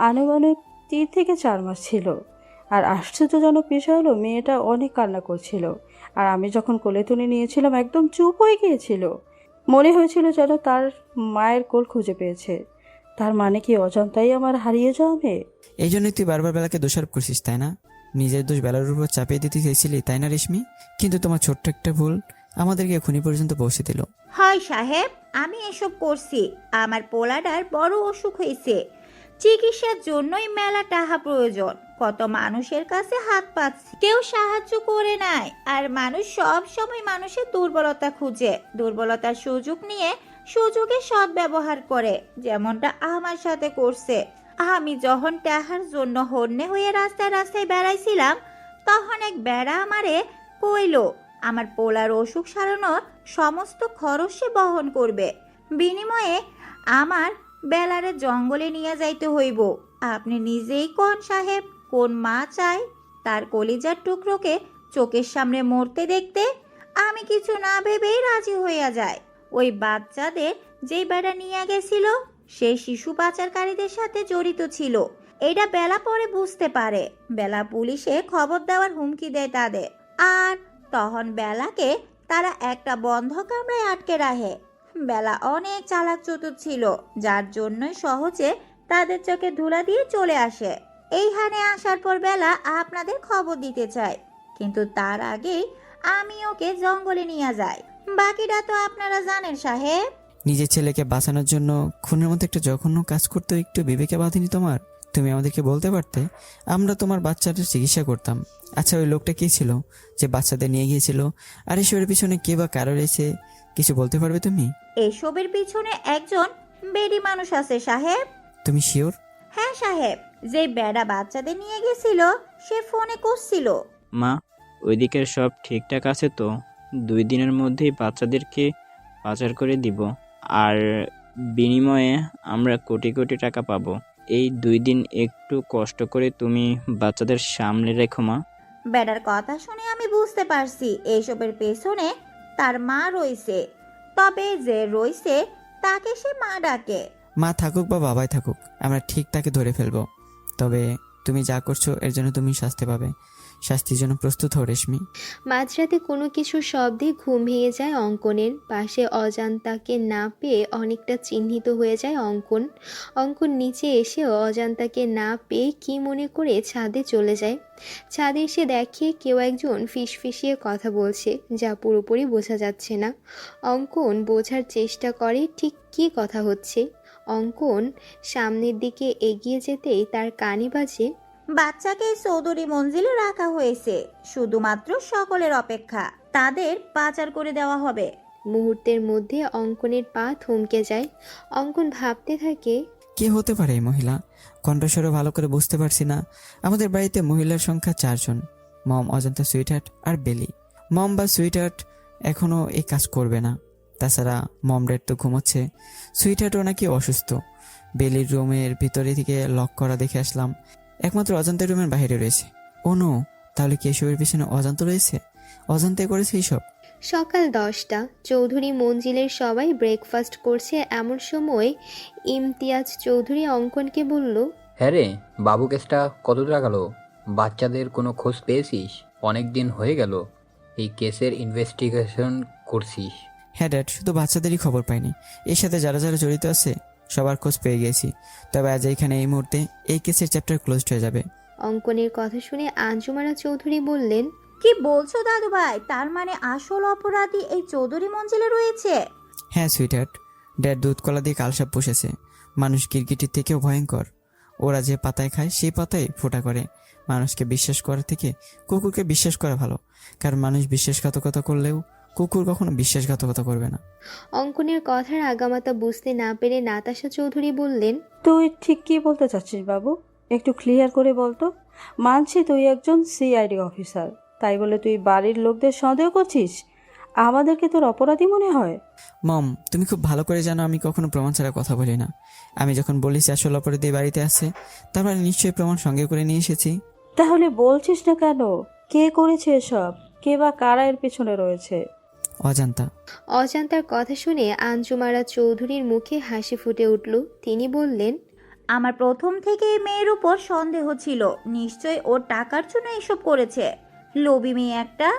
আনুমানিক 3 থেকে 4 মাস ছিল। আর আশ্চর্যজনক বিষয় হলো মেয়েটা অনেক কান্না করছিল। আর আমি যখন কোলে তুলে নিয়েছিলাম একদম চুপ হয়ে গিয়েছিল। মনে হয়েছিল যেন তার মায়ের কোল খুঁজে পেয়েছে। তার মানে কি অজন্তাই আমার হারিয়ে যাওয়া মেয়ে? এই জন্যই তুই বারবার বেলাকে দোষারোপ করছিস, তাই না? নিজের দোষ বেলার উপর চাপিয়ে দিতে চেয়েছিলি, তাই না রেশমি? কিন্তু তোমার ছোট্ট একটা ভুল আমাদেরকে খুনি পর্যন্ত পৌঁছে দিল। হয় সাহেব, আমি এসব করছি। আমার পোলাডার বড় অসুখ হয়েছে, চিকিৎসার জন্যই মেলা টাকা প্রয়োজন। কত মানুষের কাছে হাত পাচ্ছি, কেউ সাহায্য করে নাই। আর মানুষ সব সময় মানুষের দুর্বলতা খুঁজে, দুর্বলতার সুযোগ নিয়ে সুযোগে সৎ ব্যবহার করে, যেমনটা আমার সাথে করছে। আমি যখন টাকার জন্য হন্যে হয়ে রাস্তায় রাস্তায় বেড়াইছিলাম তখন এক বেড়া আমারে কইলো আমার পোলার অসুখ সারানোর সমস্ত খরচ সে বহন করবে, বিনিময়ে আমার বেলারে জঙ্গলে নিয়ে যাইতে হইব। আপনি নিজেই কোন সাহেব, কোন মা চায় তার কলিজার টুকরোকে চোখের সামনে মরতে দেখতে? আমি কিছু না ভেবেই রাজি হইয়া যায়। ওই বাচ্চাদের যেই বেড়া নিয়ে গেছিল সেই শিশু পাচারকারীদের সাথে জড়িত ছিল। এটা বেলা পরে বুঝতে পারে। বেলা পুলিশে খবর দেওয়ার হুমকি দেয় তাদের, আর তখন বেলাকে তারা একটা বন্ধ কামরায় আটকে রাখে। বেলা অনেক চালাক চতুর ছিল, যার জন্যই সহজে তাদের চোখে ধুলা দিয়ে চলে আসে। এইখানে আসার পর বেলা আপনাদের খবর দিতে চায়, কিন্তু তার আগেই আমি ওকে জঙ্গলে নিয়ে যাই। বাকিটা তো আপনারা জানেন সাহেব। নিজের ছেলেকে বাঁচানোর জন্য খুনের মতো একটা জঘন্য কাজ করতে একটু বিবেকে বাঁধেনি তোমার? তুমি আমাদেরকে বলতে পারতে, আমরা তোমার বাচ্চাটার চিকিৎসা করতাম। আচ্ছা, ওই লোকটা কে ছিল যে বাচ্চাদের নিয়ে গিয়েছিল? আর এসবের পিছনে কে বা কারো রয়েছে, কিছু বলতে পারবে তুমি? এসবের পিছনে একজন বেডি মানুষ আছে সাহেব। তুমি শিওর? হ্যাঁ সাহেব, যে বেড়া বাচ্চাদের নিয়ে গেছিল সে ফোনে করছিল। মা, ওইদিকের সব ঠিকঠাক আছে তো? 2 দিনের মধ্যেই বাচ্চাদেরকে পাচার করে দিব, আর বিনিময়ে আমরা কোটি কোটি টাকা পাবো। এই 2 দিন একটু কষ্ট করে তুমি বাচ্চাদের সামলে রেখো মা। বেড়ার কথা শুনে আমি বুঝতে পারছি এইসবের পেছনে তার মা রইছে। তবে যে রইছে তাকে সে মা ডাকে। মা থাকুক বা বাবাই থাকুক, আমরা ঠিক তাকে ধরে ফেলবো। তবে তুমি যা করছো এর জন্য তুমি শাস্তি পাবে। শাস্তির জন্য প্রস্তুত হও রেশমি। মাঝরাতে কোনো কিছুর শব্দে ঘুম ভেঙে যায় অঙ্কনের। পাশে অজান্তাকে না পেয়ে অনেকটা চিহ্নিত হয়ে যায় অঙ্কন। অঙ্কন নিচে এসেও অজান্তাকে না পেয়ে কি মনে করে ছাদে চলে যায়। ছাদে এসে দেখে কেউ একজন ফিসফিসিয়ে কথা বলছে, যা পুরোপুরি বোঝা যাচ্ছে না। অঙ্কন বোঝার চেষ্টা করে ঠিক কী কথা হচ্ছে। অঙ্কন সামনের দিকে এগিয়ে যেতেই তার কানে বাজে, বাচ্চাকে চৌধুরী মঞ্জিলে রাখা হয়েছে, শুধুমাত্র সকলের অপেক্ষা, তাদের পাচার করে দেওয়া হবে। মুহূর্তের মধ্যে অঙ্কনের পা থমকে যায়। অঙ্কন ভাবতে থাকে, কে হতে পারে এই মহিলা? কণ্ঠস্বরও ভালো করে বুঝতে পারছি না। আমাদের বাড়িতে মহিলার সংখ্যা 4 জন, মম, অজন্তা, সুইটহার্ট আর বেলি। মম বা সুইটহার্ট এখনও এই কাজ করবে না। তাছাড়া মম ড্যাড তো ঘুমোচ্ছে, সুইটহার্টও নাকি অসুস্থ। বেলির রুমের ভিতরে থেকে লক করা দেখে আসলাম, একমাত্র অজান্তের রুমের বাইরে রয়েছে। ও নো, তাহলে কি এসবের পিছনে অজান্ত রয়েছে? অজান্তে করেছে এইসব? সকাল 10টা। চৌধুরী মঞ্জিলের সবাই ব্রেকফাস্ট করছে। এমন সময় ইমতিয়াজ চৌধুরী অঙ্কনকে বলল, হ্যাঁ রে, বাবু কেসটা কত দূর গেল? বাচ্চাদের কোনো খোঁজ পেয়েছিস? অনেক দিন হয়ে গেল এই কেসের ইনভেস্টিগেশন করছিস। হ্যাঁ ড্যাড, শুধু বাচ্চাদেরই খবর পাইনি, এর সাথে যারা যারা জড়িত আছে সবার খোঁজ পেয়ে গেছি। তবে আজ এইখানে এই মুহূর্তে এই কেসের চ্যাপ্টার ক্লোজড হয়ে যাবে। অঙ্কনের কথা শুনে আঞ্জুমারা চৌধুরী বললেন, কি বলছো দাদু ভাই? তার মানে আসল অপরাধী এই চৌধুরী মঞ্জিলে রয়েছে? হ্যাঁ সুইটহার্ট, ড্যাড দুধ কলা দিয়ে কালসাপ পুষেছে। মানুষ কিরকিটির থেকেও ভয়ঙ্কর। ওরা যে পাতায় খায় সেই পাতায় ফোঁটা করে। মানুষকে বিশ্বাস করার থেকে কুকুরকে বিশ্বাস করা ভালো, কারণ মানুষ বিশ্বাসঘাতকতা করলেও কুকুর কখনো বিশ্বাসঘাতকতা করবে না। অঙ্কনের কথার আগামাতা বুঝতে না পেরে নাতাশা চৌধুরী বললেন, তুই ঠিক কি বলতে চাচ্ছিস বাবু? একটু ক্লিয়ার করে বলতো। মানছি তুই একজন সিআইডি অফিসার, তাই বলে তুই বাড়ির লোকদের সন্দেহ করছিস? আমাদেরকে তোর অপরাধী মনে হয়? মম, তুমি খুব ভালো করে জানো আমি কখনো প্রমাণ ছাড়া কথা বলি না। আমি যখন বলিস আসল অপরাধী বাড়িতে আছে, তার মানে নিশ্চয়ই প্রমাণ সঙ্গে করে নিয়ে এসেছি। তাহলে বলছিস না কেন? কে করেছে এসব? কে বা কারা এর পেছনে রয়েছে? অজান্তা। অজান্তার কথা শুনে আঞ্জুমারা চৌধুরীর মুখে হাসি ফুটে উঠল। তিনি বললেন, আমার প্রথম থেকে এই মেয়ের উপর সন্দেহ ছিল, নিশ্চয় ওর টাকার জন্য এসব করেছে। লোভী মেয়ে একটা।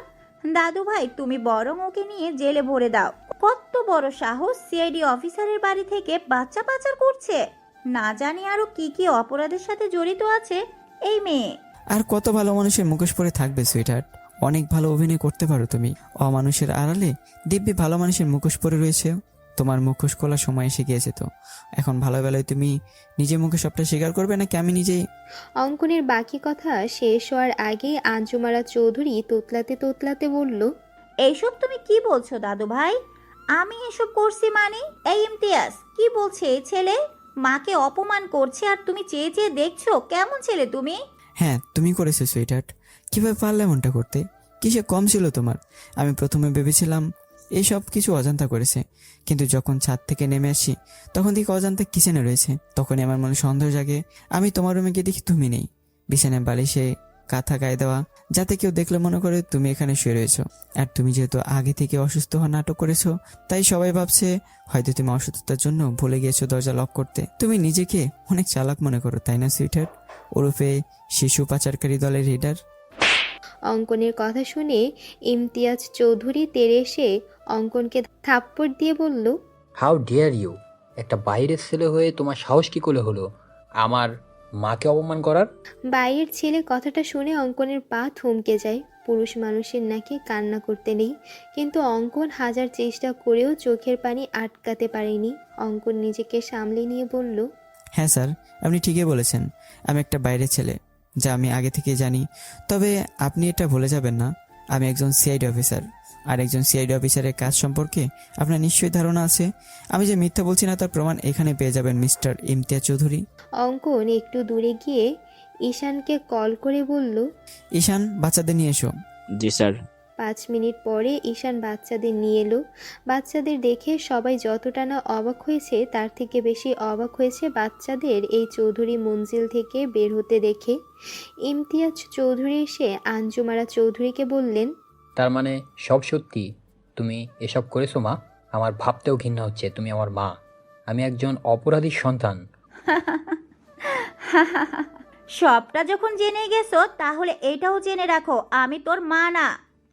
দাদু ভাই, তুমি বরং ওকে নিয়ে জেলে ভরে দাও। কত বড় সাহস, সিআইডি অফিসারের বাড়ি থেকে বাচ্চা পাচার করছে। না জানি আরো কি কি অপরাধের সাথে জড়িত আছে এই মেয়ে। আর কত ভালো মানুষের মুখোশ পরে থাকবে সুইটহার্ট? অনেক ভালো অভিনয় করতে পারো তুমি। অমানুষের আড়ালে দিব্যি ভালো মানুষের মুখোশ পরে রয়েছে। তোমার মুখোশ খোলার সময় এসে গিয়েছে তো। এখন ভালো বেলায় তুমি নিজের মুখে সবটা স্বীকার করবে নাকি আমি নিজেই? অঙ্কনের বাকি কথা শেষ হওয়ার আগেই আঞ্জুমারা চৌধুরী তোতলাতে তোতলাতে বলল, এইসব তুমি কি বলছো দাদু ভাই? আমি এসব করছি মানে? এই ইমতিয়াজ, কি বলছে এই ছেলে? মাকে অপমান করছে আর তুমি চেয়ে চেয়ে দেখছো? কেমন ছেলে তুমি? হ্যাঁ তুমি করেছো সুইটহার্ট। কিভাবে পারলে এমনটা করতে? কিসে কম ছিল তোমার? আমি প্রথমে ভেবেছিলাম এই সব কিছু অজান্তা করেছে, কিন্তু যখন ছাদ থেকে নেমে আসি তখন দেখি অজান্তা কিচেনে রয়েছে। তখনই আমার মনে সন্দেহ জাগে। আমি তোমার রুমে গিয়ে দেখি তুমি নেই, বিছানায় বালিশে কাঁথা গায়ে দেওয়া, যাতে কেউ দেখলে মনে করে তুমি এখানে শুয়ে রয়েছো। আর তুমি যেহেতু আগে থেকে অসুস্থ হওয়ার নাটক করেছো, তাই সবাই ভাবছে হয়তো তুমি অসুস্থতার জন্য ভুলে গিয়েছো দরজা লক করতে। তুমি নিজেকে অনেক চালাক মনে করো, তাই না সুইটহার্ট? ওরফে শিশু পাচারকারী দলের লিডার। অঙ্কনের কথা শুনে ইমতিয়াজ চৌধুরী তেড়ে এসে অঙ্কনকে থাপ্পড় দিয়ে বলল, হাউ ডিয়ার ইউ! একটা বাইরের ছেলে হয়ে তোমার সাহস কি করে হলো আমার মাকে অপমান করার? বাইরের ছেলে কথাটা শুনে অঙ্কনের পা থমকে যায়। পুরুষ মানুষের নাকি কান্না করতে নেই, কিন্তু অঙ্কন হাজার চেষ্টা করেও চোখের পানি আটকাতে পারেনি। অঙ্কন নিজেকে সামলে নিয়ে বলল, হ্যাঁ স্যার, আপনি ঠিকই বলেছেন, আমি একটা বাইরের ছেলে, যা আমি আগে থেকে জানি। তবে আপনি এটা ভুলে যাবেন না, আমি একজন সিআইডি অফিসার। আর একজন সিআইডি অফিসারের কাজ সম্পর্কে আপনার নিশ্চয়ই ধারণা আছে। আমি যে মিথ্যা বলছি না তার প্রমাণ এখানে পেয়ে যাবেন মিস্টার ইমতিয়াজ চৌধুরী। অঙ্কন একটু দূরে গিয়ে ঈশানকে কল করে বলল, ঈশান, বাচ্চাদের নিয়ে এসো। জি স্যার। 5 মিনিট পরে ঈশান বাচ্চাদের নিয়ে এলো। বাচ্চাদের দেখে সবাই যতটা না অবাক হয়েছে তার থেকে বেশি অবাক হয়েছে বাচ্চাদের এই চৌধুরী মঞ্জিল থেকে বের হতে দেখে। ইমতিয়াজ চৌধুরী এসে আঞ্জুমারা চৌধুরীকে বললেন, তার মানে সব সত্যি? তুমি এসব করেছো মা? আমার ভাবতেও ঘৃণা হচ্ছে তুমি আমার মা। আমি একজন অপরাধীর সন্তান। সবটা যখন জেনে গেছো তাহলে এটাও জেনে রাখো, আমি তোর মা না।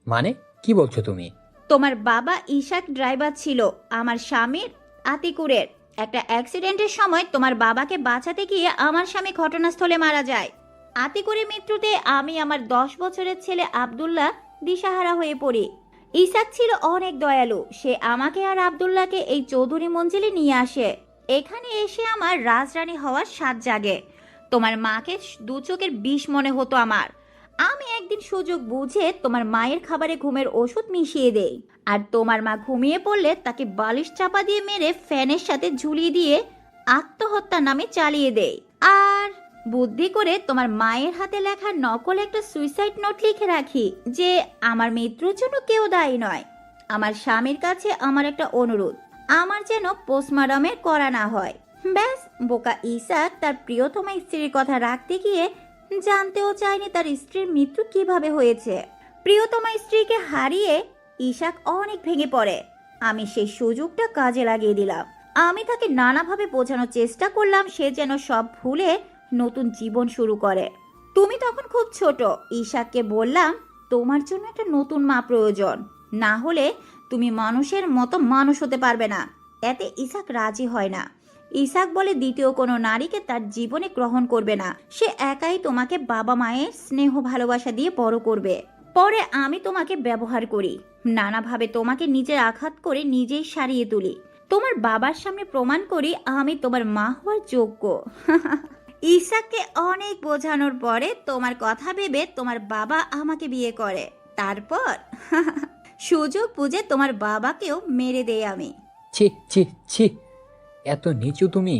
মানে কি বলছো তুমি? তোমার বাবা ইশাক ড্রাইভার ছিল আমার স্বামীর আতিকুরের। একটা অ্যাক্সিডেন্টের সময় তোমার বাবাকে বাঁচাতে গিয়ে আমার স্বামী ঘটনাস্থলে মারা যায়। আতিকুরের মৃত্যুতে আমি আমার 10 বছরের ছেলে আব্দুল্লাহ দিশাহারা হয়ে পড়ি। ইসাক ছিল অনেক দয়ালু, সে আমাকে আর আব্দুল্লাহকে এই চৌধুরী মঞ্জিলে নিয়ে আসে। এখানে এসে আমার রাজরানী হওয়ার স্বাদ জাগে। তোমার মাকে দু চোখের বিষ মনে হতো আমার। আমি একদিন সুযোগ বুঝে তোমার মায়ের খাবারে ঘুমের ওষুধ মিশিয়ে দেই, আর তোমার মা ঘুমিয়ে পড়লে তাকে বালিশ চাপা দিয়ে মেরে ফ্যানের সাথে ঝুলিয়ে দিয়ে আত্মহত্যা নামে চালিয়ে দেই। আর বুদ্ধি করে তোমার মায়ের হাতে লেখা নকল একটা সুইসাইড নোট লিখে রাখি যে আমার মৃত্যুর জন্য কেউ দায়ী নয়। আমার স্বামীর কাছে আমার একটা অনুরোধ, আমার যেন পোস্টমর্টমের করা না হয়। ব্যাস, বোকা ইসাক তার প্রিয়তমা স্ত্রীর কথা রাখতে গিয়ে জানতেও চায়নি তার স্ত্রীর মৃত্যু কিভাবে হয়েছে। প্রিয়তমা স্ত্রীকে হারিয়ে ইশাক অনেক ভেঙে পড়ে। আমি সেই সুযোগটা কাজে লাগিয়ে দিলাম। আমি তাকে নানাভাবে বোঝানোর চেষ্টা করলাম সে যেন সব ভুলে নতুন জীবন শুরু করে। তুমি তখন খুব ছোট। ইশাককে বললাম তোমার জন্য একটা নতুন মা প্রয়োজন, না হলে তুমি মানুষের মতো মানুষ হতে পারবে না। এতে ইশাক রাজি হয় না। ইসাক বলে দ্বিতীয় কোনো নারীকে তার জীবনে গ্রহণ করবে না। সে একাই তোমাকে বাবা মায়ের স্নেহ ভালোবাসা দিয়ে বড় করবে। পরে আমি তোমাকে ব্যবহার করি, নানাভাবে তোমাকে নিজের আঘাত করে নিজেই সারিয়ে তুলি। তোমার বাবার সামনে প্রমাণ করি আমি তোমার মা হওয়ার যোগ্য। ইসাককে অনেক বোঝানোর পরে তোমার কথা ভেবে তোমার বাবা আমাকে বিয়ে করে। তারপর সুযোগ বুঝে তোমার বাবাকেও মেরে দেই আমি। ছি ছি ছি! এত নিচু তুমি!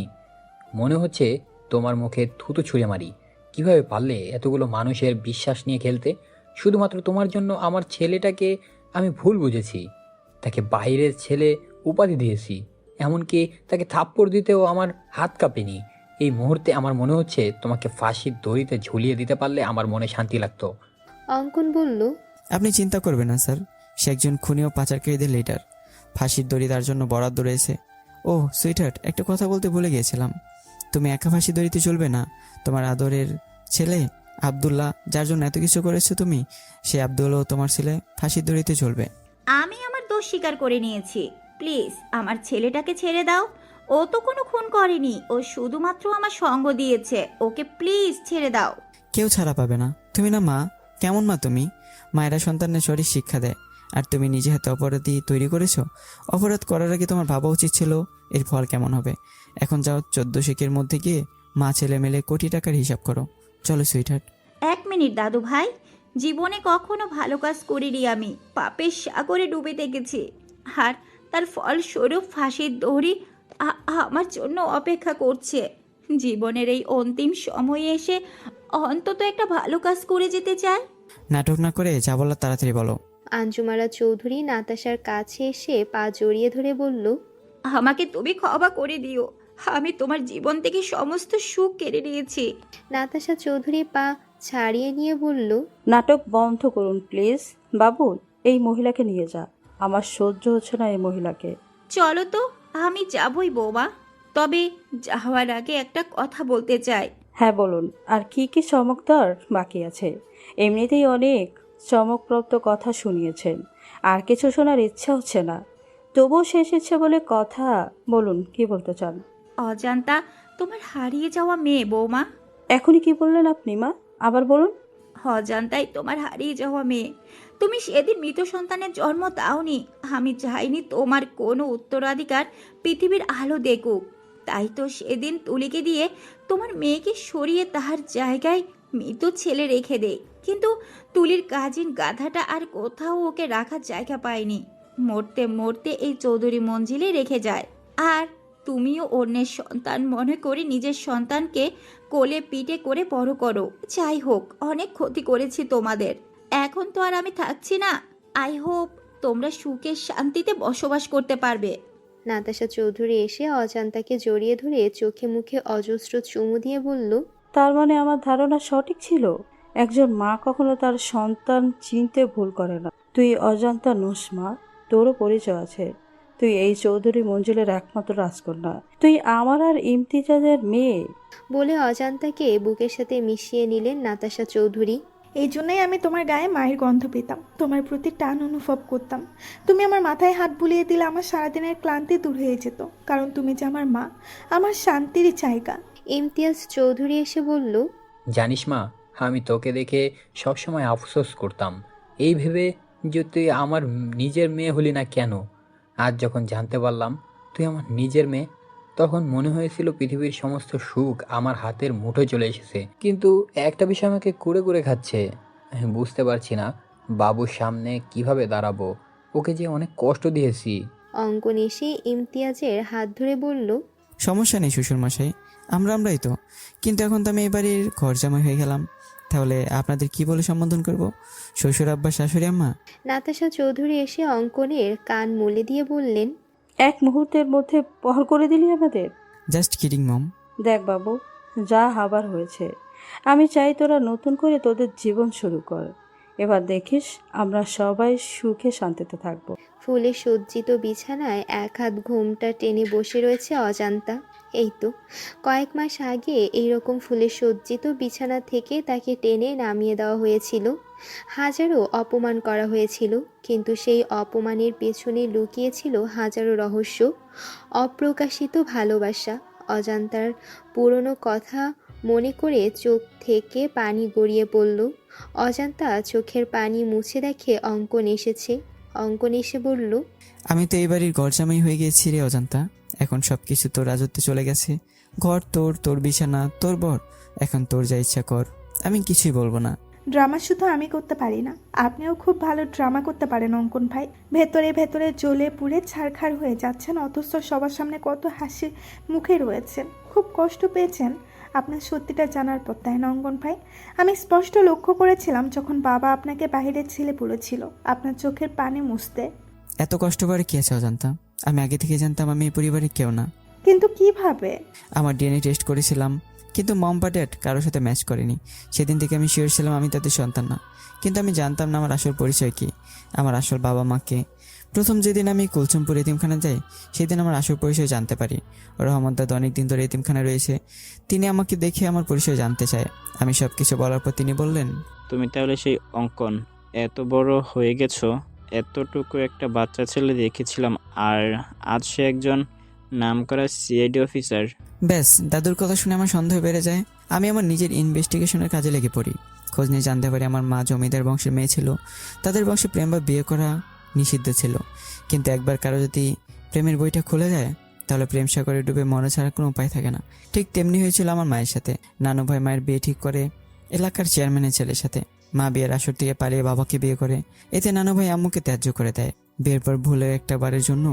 মনে হচ্ছে তোমার মুখে থুতু ছুঁড়ে মারি। কিভাবে পারলে এতগুলো মানুষের বিশ্বাস নিয়ে খেলতে? শুধুমাত্র তোমার জন্য আমার ছেলেটাকে আমি ভুল বুঝেছি, তাকে বাইরের ছেলে উপাধি দিয়েছি, এমনকি তাকে থাপ্পড় দিতেও আমার হাত কাঁপেনি। এই মুহূর্তে আমার মনে হচ্ছে তোমাকে ফাঁসির দড়িতে ঝুলিয়ে দিতে পারলে আমার মনে শান্তি লাগতো। অঙ্কন বলল, আপনি চিন্তা করবেন না স্যার, সে একজন খুনি ও পাচারকারীদের লিডার। ফাঁসির দড়ি তার জন্য বরাদ্দ রয়েছে। ও সুইটহার্ট, একটা কথা বলতে ভুলে গিয়েছিলাম, তুমি একা ফাঁসি দড়িতে চলবে না। তোমার আদরের ছেলে আব্দুল্লাহ, যার জন্য এত কিছু করেছো তুমি, সে আব্দুল্লাহ তোমার ছেলে ফাঁসির দড়িতে চলবে। আমি আমার দোষ স্বীকার করে নিয়েছি। প্লিজ আমার ছেলেটাকে ছেড়ে দাও। ও তো কোনো খুন করেনি, ও শুধুমাত্র আমার সঙ্গ দিয়েছে। ওকে প্লিজ ছেড়ে দাও। কেউ ছাড়া পাবে না। তুমি না মা? কেমন মা তুমি? মায়েরা সন্তানের সঠিক শিক্ষা দেয়, আর তুমি নিজে হাতে অপরাধী তৈরি করেছো। অপরাধ করার আগে তোমার ভাবা উচিত ছিল এর ফল কেমন হবে। এখন যাও 14 শিকের মধ্যে গিয়ে মা ছেলে মেলে কোটি টাকার হিসাব করো। চলো সুইটহার্ট। 1 মিনিট দাদু ভাই, জীবনে কখনো ভালো কাজ করিনি আমি। পাপের সাগরে ডুবে থেকেছি, আর তার ফলস্বরূপ ফাঁসির দড়ি আমার জন্য অপেক্ষা করছে। জীবনের এই অন্তিম সময়ে এসে অন্তত একটা ভালো কাজ করে যেতে চায়। নাটক না করে যা বলার তাড়াতাড়ি বলো। আঞ্জুমারা চৌধুরী নাতাশার কাছে এসে পা জড়িয়ে ধরে বলল, আমাকে তুমি ক্ষমা করে দিও, আমি তোমার জীবন থেকে সমস্ত সুখ কেড়ে নিয়েছি। নাতাশা চৌধুরী পা ছাড়িয়ে নিয়ে বলল, নাটক বন্ধ করুন প্লিজ। বাবু, এই মহিলাকে নিয়ে যা। আমার সহ্য হচ্ছে না এই মহিলাকে। চলো তো, আমি যাবই বৌমা, তবে যাওয়ার আগে একটা কথা বলতে চাই। হ্যাঁ বলুন, আর কি কি চমকদার বাকি আছে? এমনিতেই অনেক চমকপ্রদ কথা শুনিয়েছেন, আর কিছু শোনার ইচ্ছা হচ্ছে না। তবুও শেষ ইচ্ছে বলে কথা, বলুন কি বলতে চান। অজান্তা তোমার হারিয়ে যাওয়া মেয়ে বৌমা। এখনই কি বললেন আপনি মা? আবার বলুন। অজান্তাই তোমার হারিয়ে যাওয়া মেয়ে। তুমি সেদিন মৃত সন্তানের জন্ম দাওনি। আমি চাইনি তোমার কোনো উত্তরাধিকার পৃথিবীর আলো দেখুক। তাই তো সেদিন তুলিকে দিয়ে তোমার মেয়েকে সরিয়ে তাহার জায়গায় মৃত ছেলে রেখে দেই। কিন্তু তুলির কাজিন গাধাটা আর কোথাও ওকে রাখার জায়গা পায়নি। মরতে মরতে এই চৌধুরী মঞ্জিলে রেখে যায়। আর তুমিও অন্যের সন্তান মনে করে নিজের সন্তানকে কোলে পিঠে করে বড় করো। যাই হোক, অনেক ক্ষতি করেছি তোমাদের। এখন তো আর আমি থাকছি না। আই হোপ তোমরা সুখে শান্তিতে বসবাস করতে পারবে। নাতাশা চৌধুরী এসে অজান্তাকে জড়িয়ে ধরে চোখে মুখে অজস্র চুমু দিয়ে বলল, তার মানে আমার ধারণা সঠিক ছিল। একজন মা কখনো তার সন্তান চিনতে ভুল করে না। তুই অজান্তা নোস মা, তোরও পরিচয় আছে। তুই এই চৌধুরী মঞ্জিলের একমাত্র রাজকন্যা। তুই আমার আর ইমতিজাজের মেয়ে। বলে অজান্তাকে বুকের সাথে মিশিয়ে নিলেন নাতাশা চৌধুরী। এই জন্যই আমি তোমার গায়ে মায়ের গন্ধ পেতাম, তোমার প্রতি টান অনুভব করতাম। তুমি আমার মাথায় হাত বুলিয়ে দিলে আমার সারাদিনের ক্লান্তি দূর হয়ে যেত, কারণ তুমি যে আমার মা, আমার শান্তির জায়গা। ইমতিয়াজ চৌধুরী এসে বলল, জানিস মা, আমি তোকে দেখে সবসময় আফসোস করতাম, এই ভেবে যে তুই আমার নিজের মেয়ে হলি না কেন। আজ যখন জানতে পারলাম তুই আমার নিজের মেয়ে, তখন মনে হয়েছিল পৃথিবীর সমস্ত সুখ আমার হাতের মুঠোয় চলে এসেছে। কিন্তু একটা বিষয় আমাকে কুরে কুরে খাচ্ছে। আমি বুঝতে পারছি না বাবুর সামনে কিভাবে দাঁড়াবো। ওকে যে অনেক কষ্ট দিয়েছি। অঙ্কন এসে ইমতিয়াজের হাত ধরে বলল, সমস্যা নেই শ্বশুরমশাই, আমরাই তো। কিন্তু এখন তো আমি এই বাড়ির ঘর জামাই হয়ে গেলাম, তাহলে আপনাদের কি বলে সম্বোধন করব? শ্বশুর আব্বা, শাশুড়ি আম্মা? নাতাশা চৌধুরী এসে অঙ্কনের কান মুলে দিয়ে বললেন, এক মুহূর্তের মধ্যে পহল করে দিলি আমাদের। জাস্ট কিডিং মম। দেখ বাবু, যা হবার হয়েছে। আমি চাই তোরা নতুন করে তোদের জীবন শুরু কর। এবার দেখিস আমরা সবাই সুখে শান্তিতে থাকবো। ফুলে সজ্জিত বিছানায় এক হাত ঘোমটা টেনে বসে রয়েছে অজান্তা। এই তো কয়েক মাস আগে এইরকম ফুলে সজ্জিত বিছানা থেকে তাকে টেনে নামিয়ে দেওয়া হয়েছিল। হাজারো অপমান করা হয়েছিল, কিন্তু সেই অপমানের পেছনে লুকিয়েছিল হাজারো রহস্য, অপ্রকাশিত ভালোবাসা। অজান্তার পুরনো কথা মনে করে চোখ থেকে পানি গড়িয়ে পড়ল। অজান্তা চোখের পানি মুছে দেখে অঙ্কন এসেছে। অঙ্কন এসে বলল, আমি তো এই বাড়ির ঘর জামাই হয়ে গেছি রে অজান্তা। এখন সব কিছু তোর রাজত্বে চলে গেছে। ঘর তোর, তোর বিছানা তোর, বর। এখন তোর যা ইচ্ছা কর, আমি কিছুই বলবো না। ড্রামা শুধু আমি করতে পারি না, আপনিও খুব ভালো ড্রামা করতে পারেন অঙ্কন ভাই। ভেতরে ভেতরে জ্বলে পুড়ে ছারখার হয়ে যাচ্ছেন, অথচ সবার সামনে কত হাসি মুখে রয়েছেন। খুব কষ্ট পেয়েছেন আপনার সত্যিটা জানার পর, তাই না অঙ্কন ভাই? আমি স্পষ্ট লক্ষ্য করেছিলাম যখন বাবা আপনাকে বাইরের ছেলে বলেছিল আপনার চোখের পানি মুছতে। এত কষ্ট করে কি আছে অজান্তা? আমি আগে থেকে জানতাম আমি এই পরিবারের কেউ না। কিন্তু কিভাবে? আমার ডিএনএ টেস্ট করেছিলাম, কিন্তু মম বা ড্যাড কারোর সাথে ম্যাচ করেনি। সেদিন থেকে আমি শিওর ছিলাম আমি তাদের সন্তান না। কিন্তু আমি জানতাম না আমার আসল পরিচয় কী, আমার আসল বাবা মাকে। প্রথম যেদিন আমি কুলসুমপুর এতিমখানা যাই, সেদিন আমার আসল পরিচয় জানতে পারি। রহমত দাদা অনেক দিন ধরে এতিমখানা রয়েছে, তিনি আমাকে দেখে আমার পরিচয় জানতে চায়। আমি সব কিছু বলার পর তিনি বললেন, তুমি তাহলে সেই অঙ্কন, এত বড় হয়ে গেছো। এতটুকু একটা বাচ্চা ছেলে দেখেছিলাম, আর আজ সে একজন নামকরা সিআইডি অফিসার। ব্যাস, দাদুর কথা শুনে আমার সন্দেহ বেড়ে যায়। আমি আমার নিজের ইনভেস্টিগেশনের কাজে লেগে পড়ি। খোঁজ নিয়ে জানতে পারি আমার মা জমিদার বংশের মেয়ে ছিল। তাদের বংশে প্রেম বা বিয়ে করা নিষিদ্ধ ছিল, কিন্তু একবার কারো যদি প্রেমের বইটা খুলে যায়, তাহলে প্রেম সাগরে ডুবে মরে ছাড়া কোনো উপায় থাকে না। ঠিক তেমনি হয়েছিল আমার মায়ের সাথে। নানু ভাই মায়ের বিয়ে ঠিক করে এলাকার চেয়ারম্যানের ছেলের সাথে। মা বিয়ের আসর থেকে পালিয়ে বাবাকে বিয়ে করে। এতে নানু ভাই আম্মুকে ত্যায্য করে দেয়। বিয়ের পর ভুলেও একটা বারের জন্য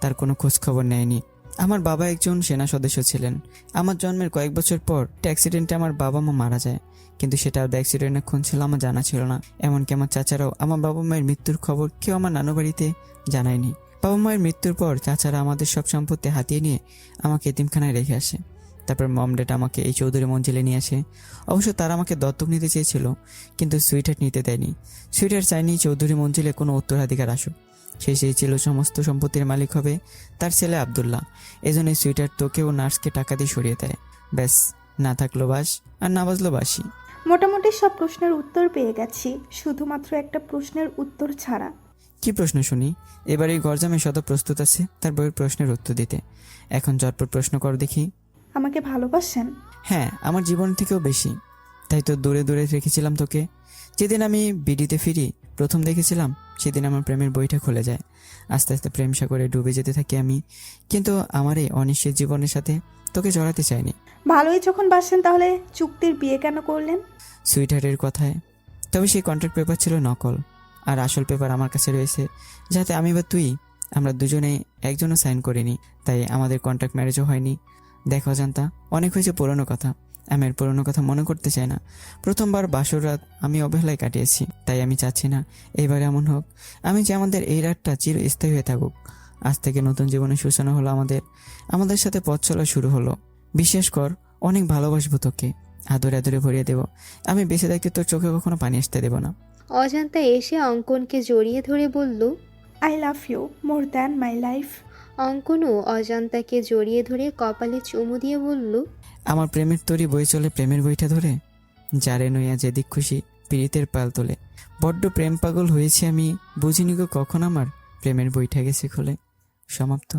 তার কোনো খোঁজ খবর নেয়নি। আমার বাবা একজন সেনা সদস্য ছিলেন। আমার জন্মের কয়েক বছর পর একটা অ্যাক্সিডেন্টে আমার বাবা মা মারা যায়, কিন্তু সেটা অ্যাক্সিডেন্টের খুন ছিল আমার জানা ছিল না। এমনকি আমার চাচারাও আমার বাবা মায়ের মৃত্যুর খবর কেউ আমার নানু বাড়িতে জানায়নি। বাবা মায়ের মৃত্যুর পর চাচারা আমাদের সব সম্পত্তি হাতিয়ে নিয়ে আমাকে এতিমখানায় রেখে আসে। তারপর মম ড্যাড আমাকে এই চৌধুরী মঞ্জিলে নিয়ে আসে। অবশ্য তারা আমাকে দত্তক নিতে চেয়েছিল, কিন্তু সুইটহার্ট নিতে দেয়নি। সুইটহার্ট চায়নি চৌধুরী মঞ্জিলে কোনো উত্তরাধিকার আসুক। সে চেয়েছিল সমস্ত সম্পত্তির মালিক হবে তার ছেলে আব্দুল্লাহ। এজন্য সুইটহার্ট তোকে ও নার্সকে টাকা দিয়ে সরিয়ে দেয়। ব্যাস, না থাকলো বাস আর না বাজলো বাসি। মোটামুটি সব প্রশ্নের উত্তর পেয়ে গেছি, শুধুমাত্র একটা প্রশ্নের উত্তর ছাড়া। কি প্রশ্ন শুনি? এবার এই গরজামে শত প্রস্তুত আছে তার বইয়ের প্রশ্নের উত্তর দিতে। এখন চটপট প্রশ্ন কর দেখি। আমাকে ভালোবাসেন? হ্যাঁ, আমার জীবন থেকেও বেশি। তাই তো দূরে দূরে রেখেছিলাম তোকে। যেদিন আমি বিডিতে ফিরি প্রথম দেখেছিলাম, সেদিন আমার প্রেমের বইটা খুলে যায়। আস্তে আস্তে প্রেম সাগরে ডুবে যেতে থাকি আমি। কিন্তু আমার এই অনিশ্চিত জীবনের সাথে তোকে জড়াতে চাইনি। ভালোই যখন বাসেন তাহলে চুক্তির বিয়ে কেন করলেন? সুইটহার্টের কথায়। তবে সেই কন্ট্রাক্ট পেপার ছিল নকল, আর আসল পেপার আমার কাছে রয়েছে, যাতে আমি বা তুই আমরা দুজনে একজনও সাইন করিনি। তাই আমাদের কন্ট্রাক্ট ম্যারেজও হয়নি। দেখো জানতা, অনেক হয়েছে পুরনো কথা। আমি আর পুরনো কথা মনে করতে চাই না। প্রথমবার বাসর রাত আমি অবহেলায় কাটিয়েছি, তাই আমি চাচ্ছি না এইবার এমন হোক। আমি যে আমাদের এই রাতটা চিরস্থায়ী হয়ে থাকুক। আজ থেকে নতুন জীবনের সূচনা হলো আমাদের সাথে পথ চলা শুরু হলো। বিশ্বাস কর, অনেক ভালোবাসবো তোকে, আদরে আদরে ভরিয়ে দেব। আমি বেঁচে থাকতে তোর চোখে কখনো পানি আসতে দেব না। অজান্তা এসে অঙ্কনকে জড়িয়ে ধরে বলল। I love you more than my life. অঙ্কনও অজান্তাকে জড়িয়ে ধরে কপালে চুমু দিয়ে বলল। আমার প্রেমের তরি বই চলে প্রেমের বইটা ধরে, যারে নইয়া যেদিক খুশি পীড়িতের পাল তোলে। বড্ড প্রেম পাগল হয়েছে আমি, বুঝিনি গো কখন আমার প্রেমের বইটা গেছে খুলে। সমাপ্ত।